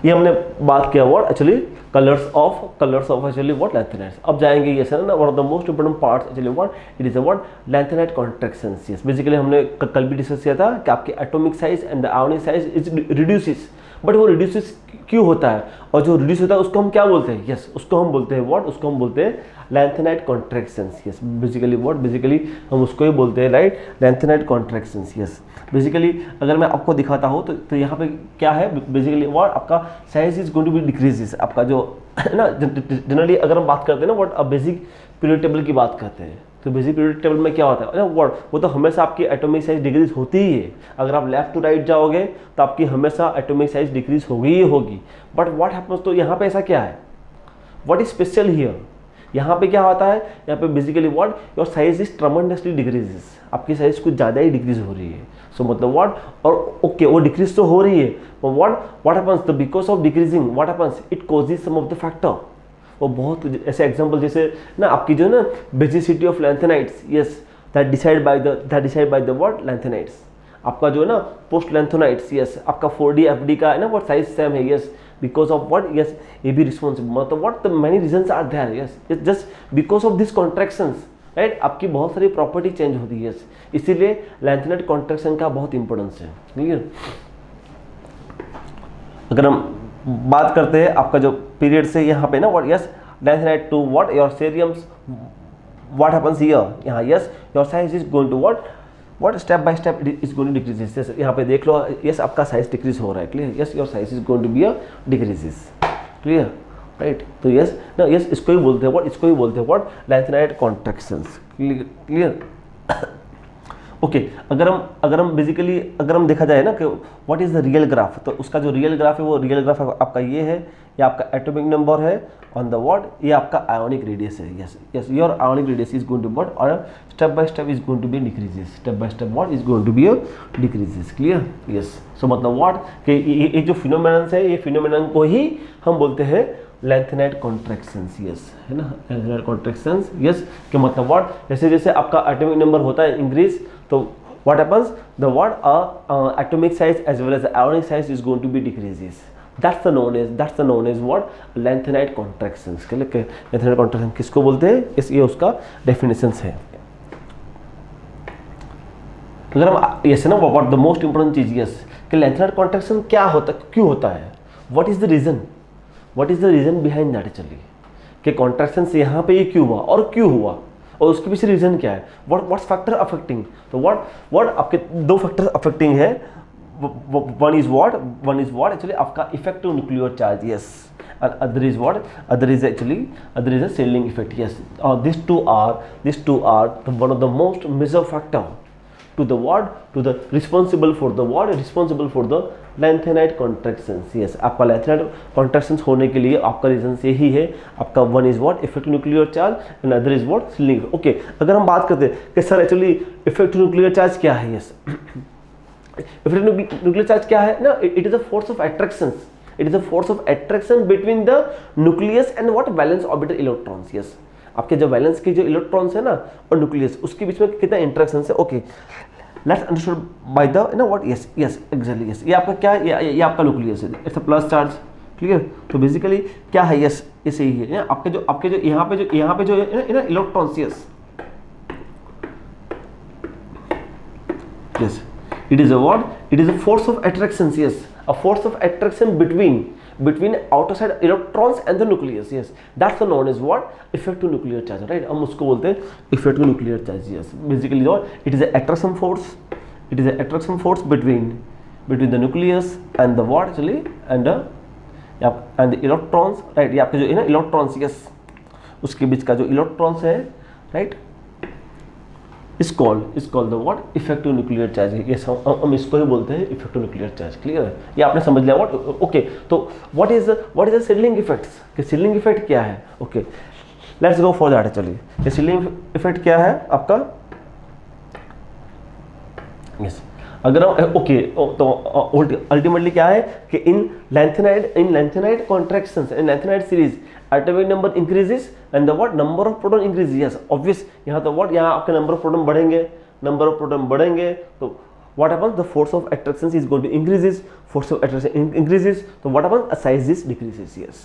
ये हमने बात किया what actually colors of actually what, lanthanides। अब जाएंगे ये सर ना, one of the most important parts actually what, it is a what, lanthanide contractions। yes, basically हमने कल भी डिस्कस किया था कि आपकी atomic size and the ionic size is reduces, but वो reduces क्यों होता है, और जो रिड्यूस होता है उसको हम क्या बोलते हैं, यस उसको हम बोलते हैं व्हाट, उसको हम बोलते हैं lanthanide contractions. Yes, basically what, basically हम उसको ही बोलते हैं, right, lanthanide contractions. Yes, basically अगर मैं आपको दिखाता हूँ तो यहाँ पे क्या है, बेसिकली व्हाट आपका size is going to be decreases. आपका जो है ना, जनरली अगर हम बात करते हैं ना व्हाट, अब बेसिक पीरियड टेबल की बात करते हैं, तो बेसिक पीरियड टेबल में क्या होता है ना व्हाट, वो तो हमेशा आपकी एटॉमिक साइज डिक्रीज होती ही है। अगर आप लेफ्ट टू राइट जाओगे तो आपकी हमेशा एटॉमिक साइज डिक्रीज होगी ही होगी। बट व्हाट हैपेंस, तो यहाँ पे ऐसा क्या है, व्हाट इज स्पेशल हियर, यहाँ पे क्या होता है, यहाँ पे basically what, your size is tremendously decreases, आपकी साइज कुछ ज़्यादा ही डिक्रीज हो रही है। सो मतलब व्हाट, और ओके वो डिक्रीज तो हो रही है, व्हाट हैपेंस, तो because of decreasing what happens, it causes some of the factor. वो बहुत ऐसे एग्जांपल जैसे ना आपकी जो ना basicity of lanthanides, yes that decide by the what, lanthanides. आपका जो है ना पोस्ट लैंथेनाइड्स, यस आपका 4D FD का है ना व्हाट साइज सेम है, yes because of what, yes ये भी रिस्पॉन्सिबल, मतलब what the many reasons are there, yes just because of this contractions, right, आपकी बहुत सारी प्रॉपर्टी चेंज होती है। यस, इसीलिए लैंथेनाइड कॉन्ट्रैक्शन का बहुत इंपॉर्टेंस है। क्लियर? अगर हम बात करते हैं आपका जो पीरियड से यहाँ पे ना what, yes lanthanide to what your ceriums, what happens here, यहाँ yes your size is going to what step by step it is going to decreases. जैसे यहाँ पे देख लो, यस आपका साइज डिक्रीज हो रहा है। Clear? Yes your size is going to be a decreases. Clear? Right, तो यस ना, यस इसको ही बोलते हैं व्हाट, इसको ही बोलते हैं what, lanthanide contractions. Clear? Okay अगर हम बेसिकली अगर हम देखा जाए ना कि what is the real graph, तो उसका जो रियल ग्राफ है वो रियल ग्राफ आपका ये है, ये आपका एटॉमिक नंबर है ऑन द व्हाट, ये आपका आयोनिक रेडियस है। Yes yes your ionic radius is going to what और step by step is going to be decreases, step by step what is going to be decreases. Clear? Yes. So मतलब what कि ये जो phenomenon है, ये phenomenon को ही हम बोलते हैं लेंथेनाइट कॉन्ट्रैक्शंस। यस है ना, लेंथेनाइट कॉन्ट्रैक्शंस। यस कि मतलब व्हाट जैसे जैसे आपका एटॉमिक नंबर होता है इंक्रीज, तो what happens, the what atomic size as well as the ionic size is going to be decreases. That's the known as what lengthenite contractions। lengthenite contraction किसको बोलते हैं, इस ये उसका डेफिनेशंस है। अगर हम यस ना व्हाट द मोस्ट इंपोर्टेंट चीज यस कि lengthenite contraction क्या होता, क्यों होता है, what is the reason behind that actually कि कॉन्ट्रैक्शन से यहाँ पे ये क्यों हुआ और क्यों हुआ और उसके पीछे रीजन क्या है, व्हाट्स फैक्टर अफेक्टिंग। तो व्हाट आपके दो फैक्टर अफेक्टिंग है, वन इज व्हाट एक्चुअली आपका effective nuclear charge. Yes and other is a shielding effect। yes these two are one of the most major factor to the responsible for the lengthenite contractions। yes आपका lengthenite contractions होने के लिए आपका reason यही है, आपका one is what effective nuclear charge and other is what shielding. Okay अगर हम बात करते हैं कि sir actually effective nuclear charge क्या है, यस इफेक्टिव न्यूक्लियर चार्ज क्या है ना, it is a force of attraction, it is a force of attraction between the nucleus and what valence orbital electrons. Yes आपके जो वैलेंस के जो electrons है ना और न्यूक्लियस उसके बीच में कितना इंटरेक्शन है। Okay let's understood by the ना व्हाट यस एग्जैक्टली यस ये आपका क्या है, ये आपका न्यूक्लियस है, it's a plus charge. Clear? तो बेसिकली क्या है, यस इसे ही है आपके जो यहाँ पे जो है ना electrons. Yes it is a force of attraction। yes a force of attraction between outer side electrons and the nucleus। yes that's the known as what effective nuclear charge, right? हम उसको बोलते हैं effective nuclear charge। yes basically what it is a attraction force between the nucleus and the what actually and the electrons, right? ये आपके जो है ना electrons, yes उसके बीच का जो electrons है, right is called the what effective nuclear charge। yes हम इसको ही बोलते हैं effective nuclear charge। क्लियर है? ये आपने समझ लिया what। ओके तो what is the shielding effects कि shielding effect क्या है। Okay let's go for that actually ये shielding effect क्या है आपका। यस अगर हम ओके तो अल्टीमेटली क्या है कि इन lengthenite contractions in lengthenite series atomic number increases and the what number of proton increases। yes obvious यहाँ तो what यहाँ आपके number of proton बढ़ेंगे तो what happens, the force of attraction is going to increases, force of attraction increases तो what happens, a size is decreases। yes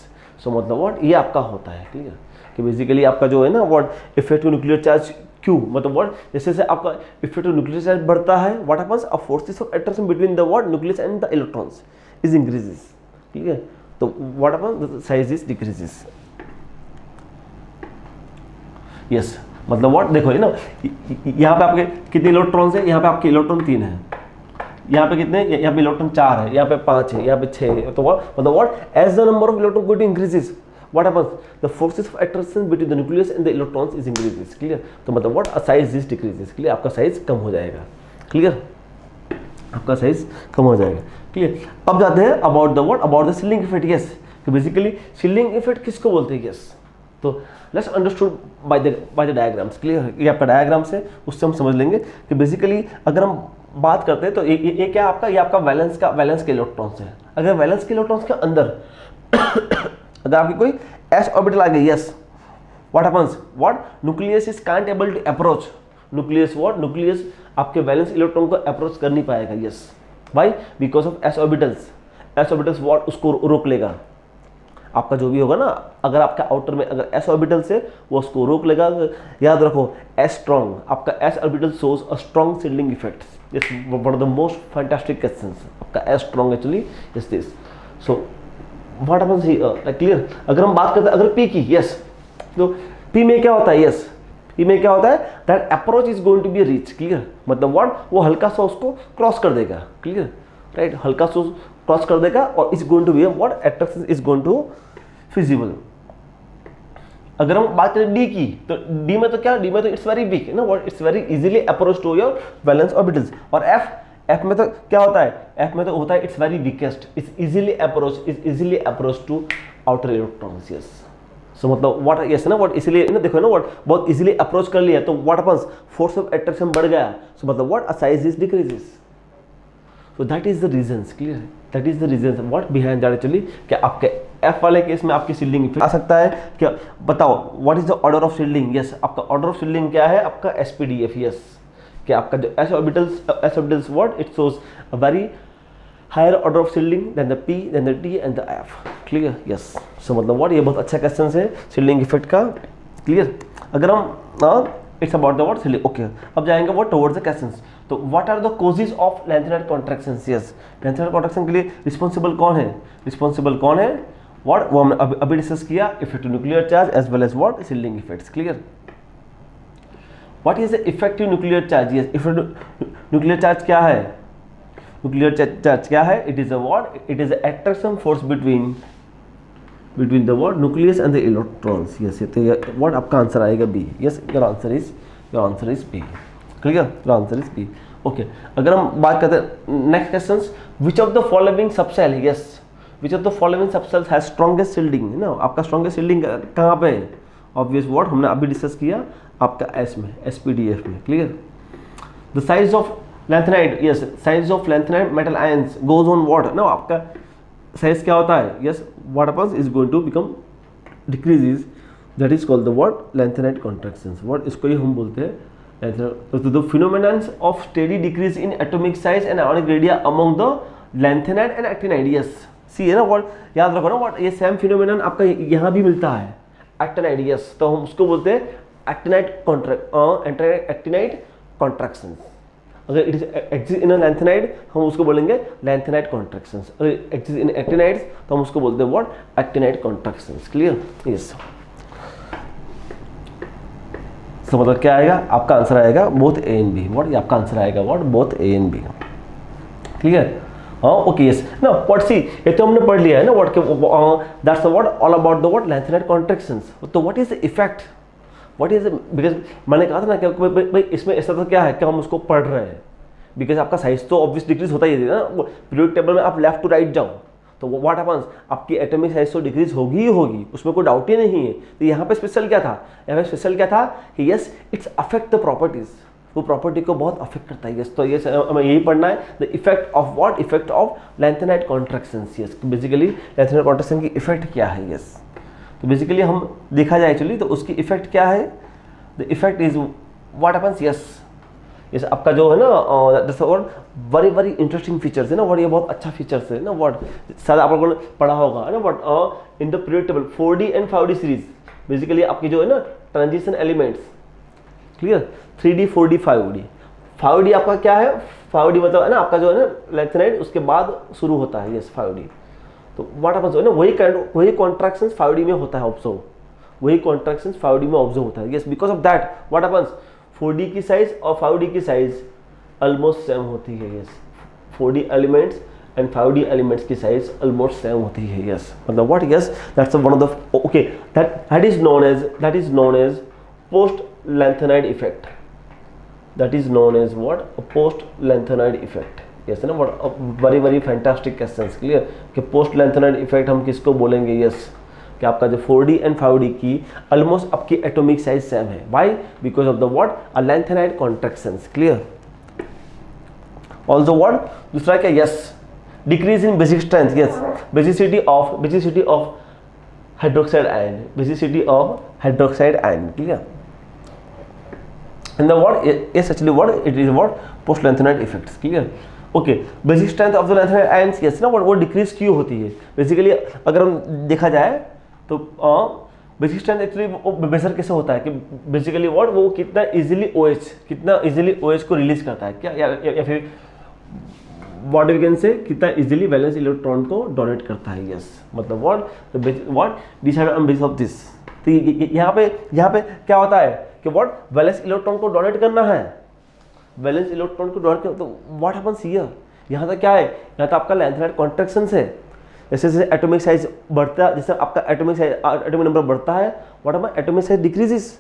so मतलब what ये आपका होता है। क्लियर कि बेसिकली आपका जो है ना what इफेक्टिव न्यूक्लियर चार्ज क्यों मतलब what जैसे जैसे आपका इफेक्टिव न्यूक्लियर चार्ज बढ़ता है what happens, a forces of attraction between the what nucleus and the electrons is increases। ठीक है तो what happens, the size is decreases। Yes मतलब व्हाट देखो ये ना यहाँ पे आपके कितने इलेक्ट्रॉन्स है, यहाँ पे आपके इलेक्ट्रॉन 3 है, यहाँ पे कितने, यहाँ पे इलेक्ट्रॉन 4 है, यहाँ पे 5 है, यहाँ पे 6 है। तो what मतलब what as the number of electron going to increases what happens, the forces of attraction between the nucleus and the electrons is increases। Clear तो मतलब what a size is decreases। Clear आपका size कम हो जाएगा। Clear आपका size कम हो जाएगा। Clear अब जाते हैं about the what about the shielding effect. Yes तो बेसिकली शील्डिंग इफेक्ट किसको बोलते हैं। यस तो let's understood by the diagrams. Clear ये आपका डायग्राम्स है उससे हम समझ लेंगे कि बेसिकली अगर हम बात करते हैं तो ये क्या आपका ये आपका वैलेंस के इलेक्ट्रॉन्स है। अगर वैलेंस के इलेक्ट्रॉन्स के अंदर अगर आपकी कोई एस ऑर्बिटल आ गई, yes what happens, what nucleus is can't able to approach nucleus आपके वैलेंस इलेक्ट्रॉन को अप्रोच कर नहीं पाएगा। Yes why, because of s orbitals what उसको रोक लेगा। आपका जो भी होगा ना अगर आपका आउटर में अगर एस ऑर्बिटल से वो उसको रोक लेगा। याद रखो एस स्ट्रॉन्ग आपका S orbital shows a strong shielding effect. Yes one of the most fantastic questions आपका S strong actually is this. So what happens here. Clear अगर हम बात करते हैं अगर पी की, यस तो पी में क्या होता है, यस पी में क्या होता है that approach is going to be reach. Clear मतलब व्हाट वो हल्का सा उसको क्रॉस कर देगा। क्लियर राइट हल्का सा क्रॉस कर देगा और is going to be what attraction is going to feasible. अगर हम बात करें डी की, तो डी में तो क्या, डी में तो इट्स वेरी वीक ना, what it's very easily approach to your valence orbitals. और एफ में तो क्या होता है, एफ में तो होता है it's very weakest, it's easily approach to outer electrons. Yes, so मतलब व्हाट, यस ना, व्हाट इसलिए ना, देखो ना, व्हाट बहुत इजीली अप्रोच कर लिया तो what happens, force of attraction बढ़ गया, सो मतलब what a size is decreases. So that is the reasons, clear है, that is the reason what behind that actually. क्या आपके एफ वाले केस में आपकी शील्डिंग इफेक्ट आ सकता है क्या, बताओ what is the order of shielding. Yes, आपका ऑर्डर ऑफ शील्डिंग क्या है, आपका एसपीडीएफ। यस, कि आपका जो S orbitals what it shows a very higher order of shielding than the P, then the D and the F, clear. Yes, so मतलब what, ये बहुत अच्छा क्वेश्चन है शील्डिंग इफेक्ट का, क्लियर। अगर हम it's about the what shielding, okay. अब जाएंगे व्हाट टुवर्ड्स द क्वेश्चंस। तो what are the causes of lanthanide contractions. Yes, lanthanide contraction के लिए रिस्पॉन्सिबल कौन है, रिस्पॉन्सिबल कौन है, व्हाट वो हमने अभी डिस्कस किया, effective nuclear charge as well as what shielding effects, clear. What is the effective nuclear charge. Yes, effective nuclear charge क्या है, न्यूक्लियर चार्ज क्या है, it is a what, it is attraction force between the what nucleus and the electrons. Yes, तो what आपका answer आएगा B. Yes, your answer is B, clear, your answer is B. Okay, अगर हम बात करते हैं next questions, which of the following subshell. Yes, which of the following subcells has strongest shielding, है ना, आपका स्ट्रॉन्गेस्ट शील्डिंग कहाँ पे है, ऑब्वियस व्हाट हमने अभी डिस्कस किया आपका एस में, एसपीडीएफ में, clear. The size of lanthanide, yes, size of lanthanide metal ions goes on what, ना आपका साइज क्या होता है, yes, what happens is going to become decreases, that is called the what lanthanide contractions, what इसको ही हम बोलते हैं। The phenomenon of steady decrease in atomic size and ionic radii among the lanthanide and actinide. Yes, see है ना, what याद रखो ना, what ये सेम phenomenon आपका यहाँ भी मिलता है, actinide। yes, तो हम उसको बोलते हैं actinide contractions। अगर it is exist in a lanthanide हम उसको बोलेंगे lanthanide contractions, अगर exist in actinides तो हम उसको बोलते हैं what actinide contractions, clear। yes, तो मतलब क्या आएगा, आपका आंसर आएगा both A and B, what, आपका आंसर आएगा what, both A and B, clear. हाँ, ओके, यस ना, व्हाट सी, ये तो हमने पढ़ लिया है ना, व्हाट के that's what all about the what lanthanide contractions. तो what is the effect, what is because मैंने कहा था ना कि भाई इसमें ऐसा तो क्या है कि हम उसको पढ़ रहे हैं, बिकॉज आपका साइज तो ऑब्वियस डिक्रीज होता ही है ना, पीरियोडिक टेबल में आप लेफ्ट टू राइट जाओ तो व्हाट हैपेंस, आपकी एटॉमिक साइज तो डिक्रीज होगी ही होगी, उसमें कोई डाउट ही नहीं है। तो यहाँ पे स्पेशल क्या था, यहाँ पे स्पेशल क्या था कि yes it's affect the properties, वो प्रॉपर्टी को बहुत अफेक्ट करता है। यस, तो ये हमें यही पढ़ना है, the effect of what, effect of lanthanide contractions. Yes, basically lanthanide contraction की इफेक्ट क्या है। यस, तो बेसिकली हम देखा जाए एक्चुअली तो उसकी इफेक्ट क्या है, the effect is what happens. Yes, yes, आपका जो है ना that's what very very interesting features है ना, व्हाट ये बहुत अच्छा फीचर्स है ना, व्हाट शायद आप लोगों ने पढ़ा होगा है ना, what in the period table 4D and 5D series, basically आपकी जो है ना transition elements, clear, 3D 4D 5D। 5D आपका क्या है, 5D मतलब है ना आपका जो है ना लैंथेनाइड उसके बाद शुरू होता है। यस, 5D तो व्हाट हैपेंस है ना, वही कॉन्ट्रैक्शंस 5D में होता है ऑब्जर्व, वही कॉन्ट्रैक्शंस 5D में ऑब्जर्व होता है। Yes, because of that what happens, 4D की साइज और 5D की साइज ऑलमोस्ट सेम होती है। Yes, 4D elements and 5D elements की साइज ऑलमोस्ट सेम होती है। यस, मतलब what, yes that's one of the okay that is known as post lanthanide effect, that is known as what, post lanthanide effect. Yes ना, what very very fantastic questions, clear, कि post lanthanide effect हम किसको बोलेंगे। Yes, कि आपका जो 4D and 5D की almost आपकी एटॉमिक साइज सेम है, why, because of the what a lanthanide contractions, clear. Also what दूसरा क्या, yes decrease in basic strength, yes basicity of hydroxide ion, basicity of hydroxide ion, clear. And the what, yes actually what it is what post lanthanide effects, clear. Okay, basic strength of the lanthanide ions, yes ना, what वो decrease क्यों होती है, basically अगर हम देखा जाए तो बेसिक स्ट्रेंथ एक्चुअली मेजर कैसे होता है कि बेसिकली व्हाट वो कितना इजीली OH को रिलीज करता है क्या, या फिर व्हाट वी कैन से कितना इजीली वैलेंस इलेक्ट्रॉन को डोनेट करता है। यस, मतलब what decide on basis of this. तो यहाँ पे क्या होता है कि व्हाट वैलेंस इलेक्ट्रॉन को डोनेट करना है, वैलेंस इलेक्ट्रॉन को डोनेट करना, तो व्हाट हैपेंस हियर, यहाँ तक क्या है, यहाँ तो आपका लैंथेनाइड कॉन्ट्रैक्शंस है, जैसे जैसे एटॉमिक साइज बढ़ता है, जैसे आपका एटॉमिक नंबर बढ़ता है, what happen, atomic size decreases.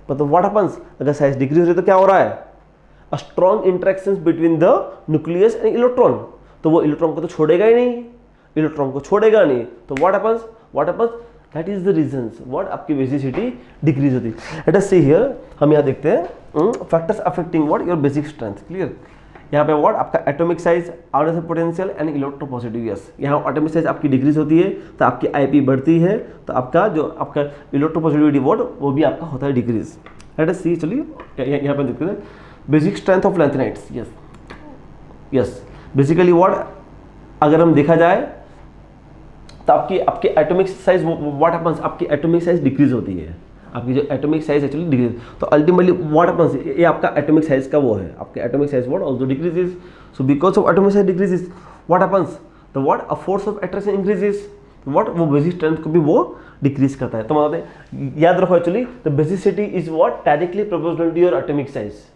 मतलब व्हाट हैपन्स, अगर साइज डिक्रीज हो रही है तो क्या हो रहा है, a strong interactions between the nucleus and electron, तो वो इलेक्ट्रॉन को तो छोड़ेगा ही नहीं, इलेक्ट्रॉन को छोड़ेगा नहीं, तो what happens that is the reasons what आपकी बेसिसिटी डिक्रीज होती है। लेट अस सी हियर, हम यहाँ देखते हैं factors affecting what your basic strength. Clear, यहाँ पे व्हाट आपका atomic size, ionization potential and electropositive. Yes, यहाँ एटॉमिक साइज आपकी डिक्रीज होती है तो आपकी आईपी बढ़ती है, तो आपका जो आपका इलेक्ट्रोपॉजिटिविटी वो भी आपका होता है डिक्रीज। लेट अस सी, चलिए यहाँ पे देखते हैं basic strength of lanthanides. Yes basically what अगर हम देखा जाए तो आपकी एटॉमिक साइज व्हाट हैपेंस, आपकी एटॉमिक साइज डिक्रीज होती है, आपकी जो एटॉमिक साइज एक्चुअली डिक्रीज, तो अल्टीमेटली व्हाट हैपेंस, ये आपका एटॉमिक साइज का वो है, आपके atomic size what also decreases. So because of atomic size decreases what happens, the what a force of attraction increases, what वो बेसिक स्ट्रेंथ को भी वो डिक्रीज करता है। तो मतलब याद रखो actually the basicity is what directly proportional to your atomic size.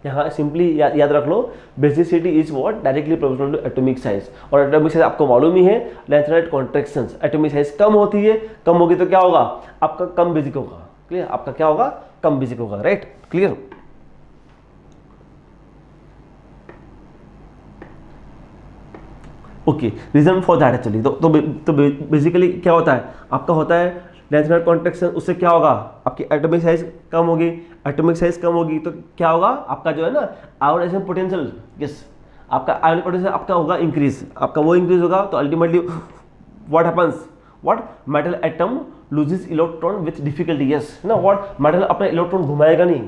यहाँ सिंपली याद रख लो basicity is what directly proportional to atomic size, और एटॉमिक साइज आपको मालूम ही है लैंथेनाइट कॉन्ट्रैक्शंस, एटॉमिक साइज कम होती है, कम होगी तो क्या होगा, आपका कम बेसिक होगा। क्लियर, आपका क्या होगा, कम बेसिक होगा, right. Clear, okay, reason for that actually तो बेसिकली क्या होता है, आपका होता है लैंथेनाइट कॉन्ट्रैक्शन, उससे क्या होगा, आपकी एटॉमिक साइज कम होगी, एटॉमिक साइज कम होगी तो क्या होगा, आपका जो है ना आयोनाइजेशन पोटेंशियल, यस आपका आयोनिक पोटेंशियल आपका होगा इंक्रीज, आपका वो इंक्रीज होगा तो ultimately what happens, what metal atom loses electron with difficulty. Yes ना, व्हाट मेटल अपना इलेक्ट्रॉन घुमाएगा नहीं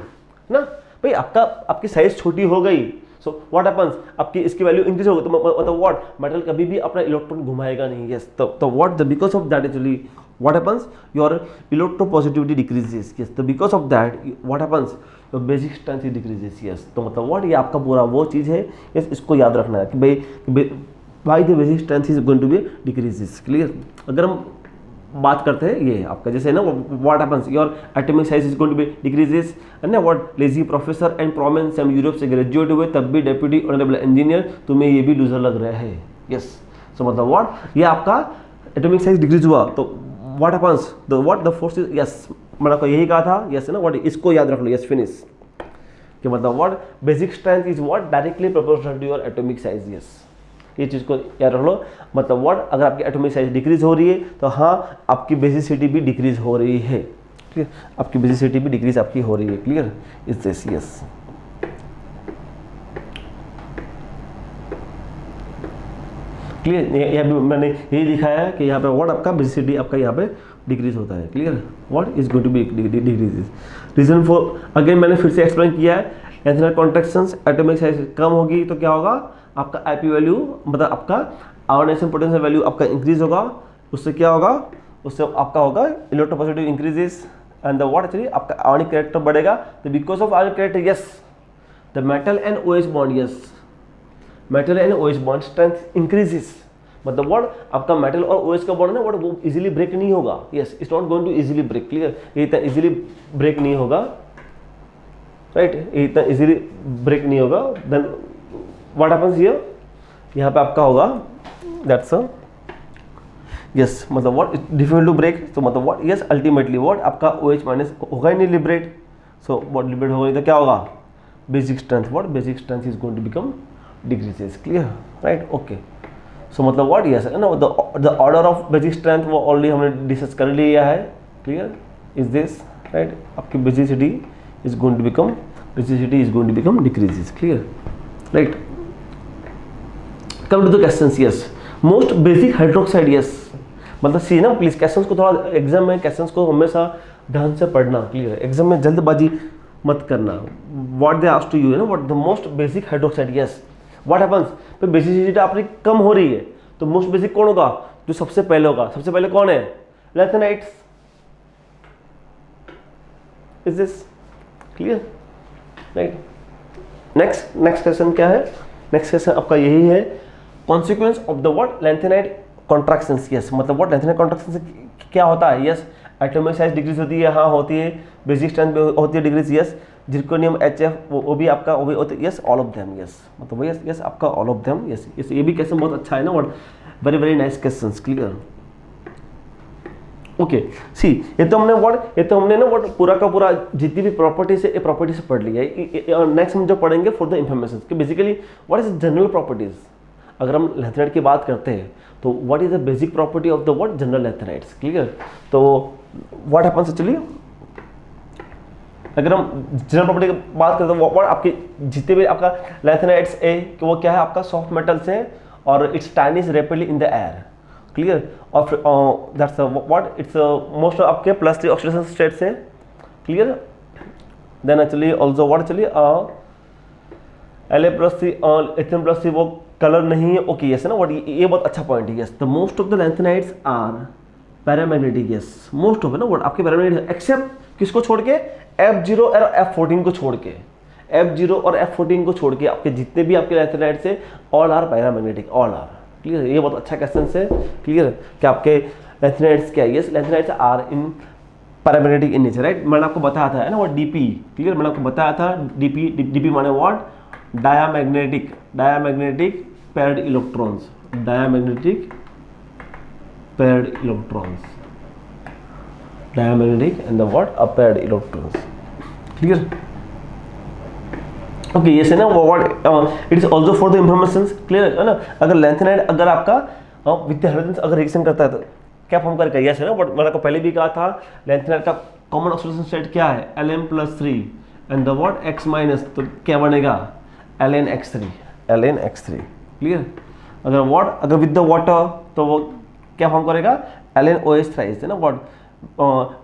ना भाई, आपकी साइज छोटी हो गई, सो व्हाट हैपेंस, आपकी इसकी वैल्यू इंक्रीज हो गई, तो मतलब व्हाट मेटल कभी भी अपना इलेक्ट्रॉन घुमाएगा नहीं। यस, तो what the because of that actually what happens, your electropositivity decreases। yes, so because of that what happens, your basic strength decreases। yes, तो मतलब what, ये आपका पूरा वो चीज़ है, yes, इसको याद रखना है कि भाई why the basic strength is going to be decreases। clear, अगर हम बात करते हैं ये आपका जैसे ना what happens, your atomic size is going to be decreases, है ना, what lazy professor and prominent some Europe से ग्रेजुएट हुए तब भी डेप्यूटी ऑनरेबल इंजीनियर, तुम्हें ये भी लूजर लग रहा है। yes, so मतलब what, ये आपका एटॉमिक साइज डिक्रीज हुआ तो what happens, the what the force is, yes मैंने आपको यही कहा था, yes है ना, what इसको याद रख लो, yes finish, कि मतलब what basic strength is what directly proportional to your atomic size। yes, ये चीज़ को याद रख लो, मतलब what अगर आपकी एटॉमिक साइज डिक्रीज हो रही है तो हाँ आपकी बेसिसिटी भी डिक्रीज हो रही है। क्लियर, आपकी बेसिसिटी भी डिक्रीज आपकी हो रही है। Clear, is this, yes clear, यहाँ पे मैंने यही दिखाया है कि यहाँ पे व्हाट आपका बेसिसिटी आपका यहाँ पे डिक्रीज होता है। Clear, what is going to be decrease, reason for, again मैंने फिर से एक्सप्लेन किया है, लैंथेनाइट कॉन्ट्रैक्शंस, एटॉमिक साइज कम होगी तो क्या होगा, आपका आईपी वैल्यू मतलब आपका आयोनाइजेशन पोटेंशियल वैल्यू आपका इंक्रीज होगा, उससे क्या होगा, उससे आपका होगा electropositive increases and the what actually आपका आयोनिक कैरेक्टर बढ़ेगा। तो because of ionic character, yes the metal and OH bond, yes metal and OH bond strength increases, मतलब व्हाट आपका मेटल और ओएच का बॉन्ड ना व्हाट वो इजीली ब्रेक नहीं होगा। Yes, it's not going to easily break. Clear, ये इतना इजीली ब्रेक नहीं होगा, राइट, ये इतना इजीली ब्रेक नहीं होगा। देन व्हाट हैपेंस हियर, यहाँ पे आपका होगा दैट्स अ यस, मतलब व्हाट डिफिकल्ट टू ब्रेक, तो मतलब व्हाट यस अल्टीमेटली व्हाट आपका OH माइनस होगा ही नहीं लिबरेट, सो व्हाट लिबरेट होगा नहीं तो क्या होगा, basic strength, what basic strength is going to become decreases. Clear, right, okay, so मतलब व्हाट यस है ना, the order of basic strength वो ऑलरेडी हमने डिस्कस कर लिया है। क्लियर, इज दिस राइट, आपकी बेसिसिटी is going to become, basicity is going to become decreases. Clear, right, come to the questions. Yes, most basic hydroxide, yes मतलब see ना, please questions को थोड़ा एग्जाम में क्वेश्चंस को हमेशा ध्यान से पढ़ना। क्लियर, एग्जाम में जल्दबाजी मत करना। What they ask to you है ना, what the most basic hydroxide, yes what happens, तो बेसिसिटी आपकी कम हो रही है तो मोस्ट बेसिक कौन होगा, जो सबसे पहले होगा, सबसे पहले कौन है, lanthanides. Is this clear, right. Next question क्या है, नेक्स्ट क्वेश्चन आपका यही है, consequence of the what lanthanide contractions. Yes मतलब व्हाट लैंथेनाइट कॉन्ट्रैक्शन से क्या होता है, यस एटॉमिक साइज डिक्रीज होती है, हाँ होती है, बेसिक स्ट्रेंथ होती है डिक्रीज, यस जिरकोनियम HF वो भी आपका वो भी yes all of them yes, मतलब वो यस आपका ऑल ऑफ देम यस। ये भी क्वेश्चन बहुत अच्छा है ना, what very very nice questions, clear. Okay see ये तो हमने ना व्हाट पूरा का पूरा जितनी भी प्रॉपर्टीज है ये प्रॉपर्टीज पढ़ लिया है। नेक्स्ट हम जो पढ़ेंगे फॉर द इंफॉर्मेशन कि basically what is general properties. अगर हम लैंथेनाइड की बात करते हैं तो what is the basic property of the what general lanthanides, clear. तो व्हाट हैपेंस एक्चुअली, अगर हम जनरल प्रॉपर्टी की बात करते हैं व्हाट आपके जितने भी आपका लैंथेनाइड्स है कि वो क्या है आपका सॉफ्ट मेटल्स है और इट्स टाइन is rapidly in the air, clear. और दैट्स व्हाट इट्स मोस्ट आपके +3 ऑक्सीडेशन स्टेट्स है, clear. Then actually also what actually La+3 Eth+3 वो कलर नहीं है, ओके यस है ना, व्हाट ये बहुत अच्छा पॉइंट है yes. The most of the lanthanides are paramagnetic, yes most of है ना व्हाट आपके पैरामैग्नेटिक एक्सेप्ट किसको छोड़ के, F0 और F14 को छोड़ के, F0 और F14 को छोड़ के आपके जितने भी आपके लैंथेनाइड्स है all are paramagnetic, all are, clear. ये बहुत अच्छा क्वेश्चन है, क्लियर कि आपके लैंथेनाइड्स क्या है, yes lanthanides are in paramagnetic in nature, right. मैंने आपको बताया था है ना व्हाट डीपी, क्लियर। मैंने आपको बताया था डीपी माने what diamagnetic paired electrons, diamagnetic paired electrons, diamagnetic and the what a paired electrons, clear. Okay ये से ना what it is also for the information, clear है ना। अगर लैंथेनाइड अगर आपका विद हाइड्रोजन अगर रिएक्शन करता है तो क्या फॉर्म करेगा, यस है ना। बट मैंने आपको पहले भी कहा था लैंथेनाइड का कॉमन ऑक्सीडेशन स्टेट क्या है, Ln+3 and the what X-, तो क्या बनेगा Ln_X3, क्लियर। अगर विद द वाटर तो वो क्या फॉर्म करेगा LnOH थ्राइस है ना, what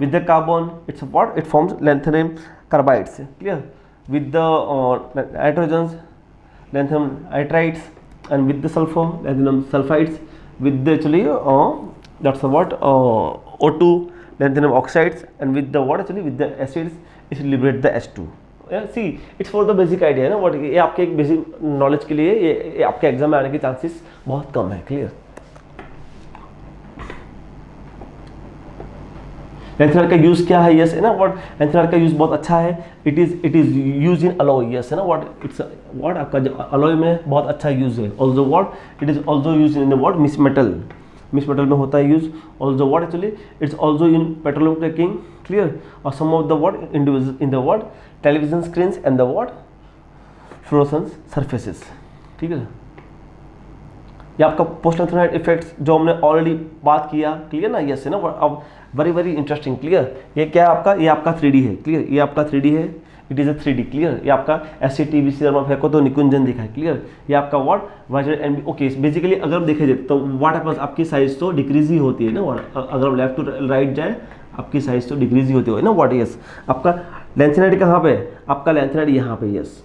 with the carbon it's what it forms lanthanum carbides, clear. with the nitrogens lanthanum nitrides and with the sulfur lanthanum sulfides, with the actually that's what O2 lanthanum oxides, and with the what actually with the acids it liberate the H2. See it's for the basic idea है ना, what ये आपके एक basic knowledge के लिए ये आपके exam में आने के चांसेस बहुत कम है, क्लियर। लैंथेनाइड का यूज क्या है, यस है ना, व्हाट लैंथेनाइड का यूज बहुत अच्छा है, it is use in alloy, yes है ना, व्हाट इट्स व्हाट आपका अलॉय में बहुत अच्छा यूज है। Also what it is also use in the what mix metal में होता है use. Also what actually it's also in petroleum cracking, clear. और some of the what in the what television screens and the what fluorescence surfaces, ठीक है। ये आपका post lanthanide effects जो हमने ऑलरेडी बात किया, क्लियर ना, यस है ना। अब वेरी वेरी इंटरेस्टिंग, क्लियर। ये क्या है आपका, ये आपका 3D है, क्लियर। ये आपका 3D है, it is a 3D, clear. ये आपका SCTBC थर्मल फेंको तो निकुंजन दिखा है, क्लियर। ये आपका व्हाट वाइजर एंड ओके। बेसिकली अगर हम देखें तो व्हाट हैपेंस आपकी साइज तो डिक्रीज ही होती है ना, अगर हम लेफ्ट टू राइट जाए आपकी साइज तो डिक्रीज ही होती है ना, व्हाट यस। आपका लैंथेनाइड कहाँ पे, आपका लैंथेनाइड यहाँ पे, yes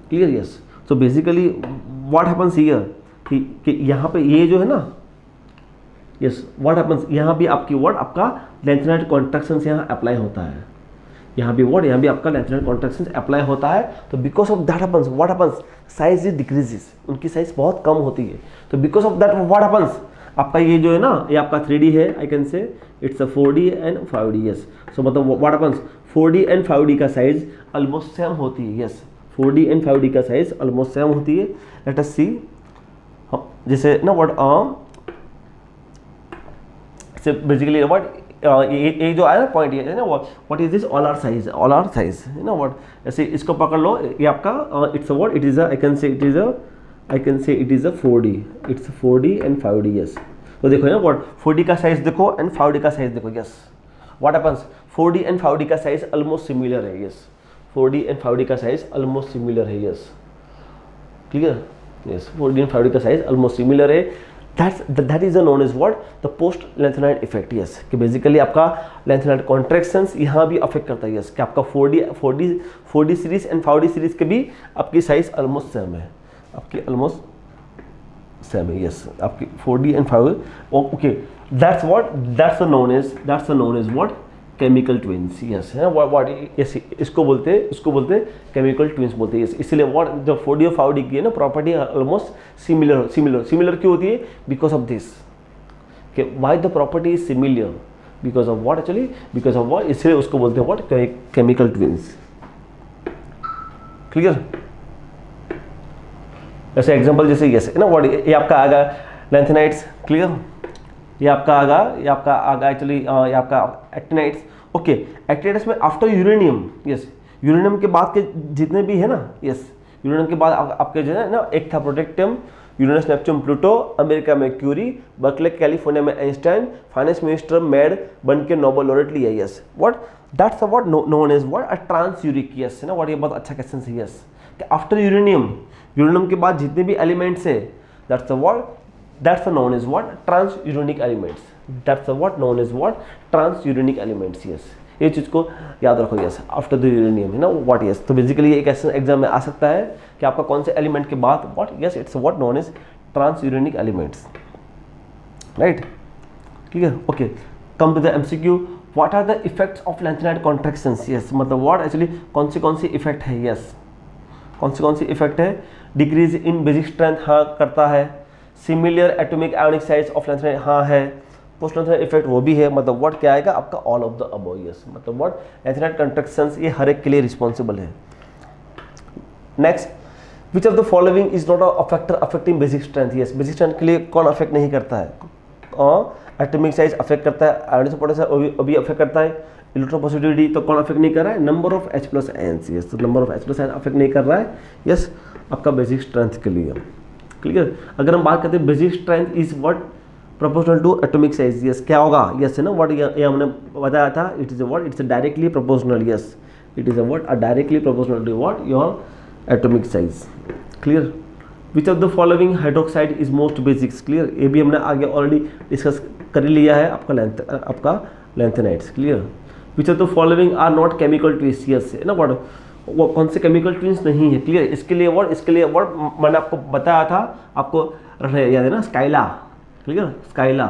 clear, yes. So basically what happens here कि यहाँ पे ये जो है ना, यस व्हाट हैपेंस यहाँ भी आपकी व्हाट आपका लैंथेनाइड कॉन्ट्रैक्शन यहाँ अप्लाई होता है, यहाँ भी व्हाट यहाँ भी आपका लैंथेनाइड कॉन्ट्रैक्शन अप्लाई होता है। तो because of that happens what happens size is decreases, उनकी साइज बहुत कम होती है। तो because of that what happens आपका ये जो है ना, ये आपका 3D है, I can say it's a 4D and 5D, yes. So मतलब what happens 4D and 5D का साइज ऑलमोस्ट सेम होती है, यस 4D एंड 5D का साइज ऑलमोस्ट सेम होती है। लेट अस सी जैसे ना व्हाट से बेसिकली व्हाट ये जो आया ना पॉइंट ये है ना, what is this all are size है ना, व्हाट ऐसे इसको पकड़ लो, ये आपका it's a what it is a I can say it is a 4D, it's 4D and 5D, yes. तो देखो ना व्हाट 4D का साइज देखो एंड 5D का साइज देखो, yes what happens 4D and 5D का साइज ऑलमोस्ट सिमिलर है, yes 4D and 5D का साइज ऑलमोस्ट सिमिलर है, yes clear, yes 4D and 5D का साइज ऑलमोस्ट सिमिलर है। that is known as what the post lanthanide effect, yes कि basically आपका lanthanide contractions यहाँ भी affect करता है, यस कि आपका 4D series and 5D series के भी आपकी साइज ऑलमोस्ट सेम है, आपकी ऑलमोस्ट सेम है, यस आपकी 4D and 5D, okay. That's known as what chemical twins, yes है व्हाट यस इसको बोलते हैं केमिकल ट्विंस बोलते हैं, यस। इसलिए व्हाट जो 4D और 5D की है ना प्रॉपर्टी ऑलमोस्ट सिमिलर क्यों होती है, बिकॉज ऑफ दिस कि why the property is similar, because of what actually because of what, इसलिए उसको बोलते हैं व्हाट केमिकल ट्विंस, क्लियर। जैसे एग्जांपल जैसे यस ना व्हाट, ये आपका आएगा लैंथेनाइट्स, क्लियर। ये आपका आगा एक्चुअली ये आपका एक्टिनाइट्स। ओके, एक्टिनाइट्स में आफ्टर यूरेनियम, यस यूरेनियम के बाद के जितने भी है ना, यस यूरेनियम के बाद आपके जो है ना, एक था protactinium, Uranus Neptune Pluto, America में क्यूरी, बर्कले कैलिफोर्निया में आइंस्टाइन, फाइनेंस मिनिस्टर मेड बन के नोबेल लॉरेट लिया। Yes what that's what known as what a transuranic, yes है ना व्हाट, ये बहुत अच्छा क्वेश्चन है। यस आफ्टर यूरेनियम के बाद जितने भी एलिमेंट्स है that's known as what transuranic elements, that's what known as what transuranic elements. Yes ये चीज़ को याद रखो। यस आफ्टर द यूरेनियम है ना व्हाट, यस तो बेसिकली एक ऐसा एग्जाम में आ सकता है कि आपका कौन से एलिमेंट के बाद what, yes it's what known as transuranic elements, right clear. Okay, come to the MCQ, what are the effects of lanthanide contractions. Yes मतलब व्हाट एक्चुअली कौन सी इफेक्ट है। यस कौन सी इफेक्ट है। डिक्रीज इन बेसिक स्ट्रेंथ, हाँ करता है। Similar atomic ionic size of lanthanide, हाँ है। पोस्ट लैंथेनाइट इफेक्ट वो भी है, मतलब व्हाट क्या आएगा आपका all of the above. Yes मतलब व्हाट लैंथेनाइट कॉन्ट्रैक्शंस ये हर एक के लिए रिस्पॉन्सिबल है। Next, which of the following is not a factor affecting basic strength. Yes basic strength के लिए कौन अफेक्ट नहीं करता है। एटॉमिक साइज अफेक्ट करता है, आयोनिक पोटेंशियल अभी अफेक्ट करता है। इलेक्ट्रोपॉजिटिविटी तो कौन अफेक्ट नहीं कर रहा है, number of H+ ions. Yes तो number of H+ ions affect नहीं कर रहा है। यस आपका बेसिक स्ट्रेंथ के लिए, क्लियर। अगर हम बात करते हैं basic strength is what proportional to atomic size. Yes क्या होगा, यस है ना व्हाट, ये हमने बताया था, it is what, it's directly proportional. Yes it is what directly proportional to what your atomic size, clear. Which of the following hydroxide is most basics, clear. ये भी हमने आगे ऑलरेडी डिस्कस कर लिया है आपका lanthanides, clear. Which of the following are not chemical twins. Yes है ना व्हाट, वो कौन से केमिकल ट्विंस नहीं है, क्लियर। इसके लिए व्हाट मैंने आपको बताया था, आपको याद है ना, स्काइला, क्लियर स्काइला,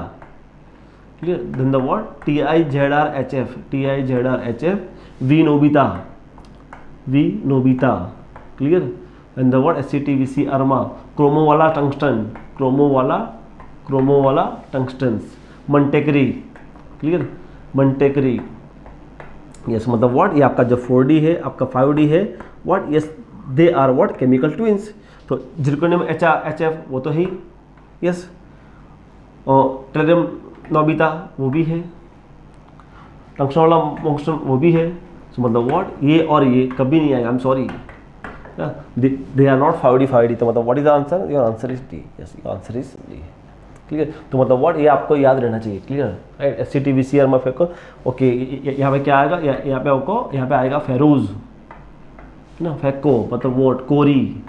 clear. Then the what TiZrHf, वी नोबिता, clear. Then the what SCTVC अरमा, क्रोमो वाला टंगस्टन, मंटेकरी, क्लियर मंटेकरी। यस मतलब व्हाट, ये आपका जो 4D है, आपका 5D है, what yes they are what chemical twins. तो जिरकोनियम HF वो तो ही, यस। और टेरियम नोबिता वो भी है, टंगस्टन वाला मोंगस्टन वो भी है। तो मतलब व्हाट ये और ये कभी नहीं आएगा, I am sorry, they are not 5D। तो मतलब what is the answer, your answer is D. Yes your answer is D, clear. तो मतलब व्हाट ये आपको याद रहना चाहिए, क्लियर राइट। SCTVC अरमा फेको, ओके यहाँ पे क्या आएगा, यहाँ पे आएगा फेरोज ना, फेको मतलब व्हाट कोरी,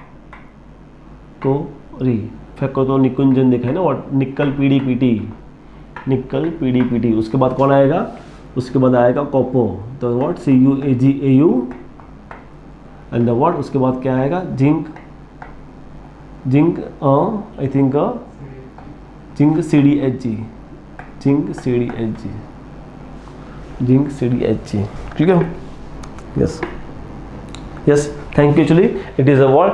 फेको तो निकुंजन देखा है ना, व्हाट निकल PDPT। उसके बाद कौन आएगा, उसके बाद आएगा कोपो, तो what CuAgAu and the what, उसके बाद क्या आएगा zinc I think zinc CdHg, ठीक है। Yes thank you. Actually it is all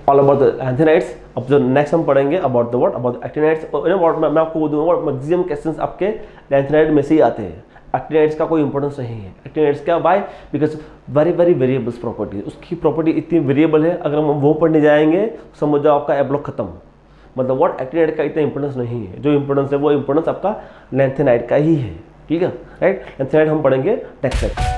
about the lanthanides. अब जो नेक्स्ट हम पढ़ेंगे अबाउट द अबाउट एक्टिनाइट्स। मैं आपको बोल दूंगा मैक्सिमम क्वेश्चंस आपके लैंथेनाइट में से ही आते हैं। एक्टिनाइट्स का कोई इंपॉर्टेंस नहीं है। एक्टिनाइट्स क्या, by because very variables property, उसकी प्रॉपर्टी इतनी वेरिएबल है, अगर हम वो पढ़ने जाएंगे समझ जाओ आपका ए ब्लॉक खत्म। मतलब व्हाट एक्टिनाइट का इतना इंपॉर्टेंस नहीं है, जो इंपॉर्टेंस है वो इंपॉर्टेंस आपका लैंथेनाइट का ही है, ठीक है राइट। लैंथेनाइट हम पढ़ेंगे नेक्स्ट सेक्शन।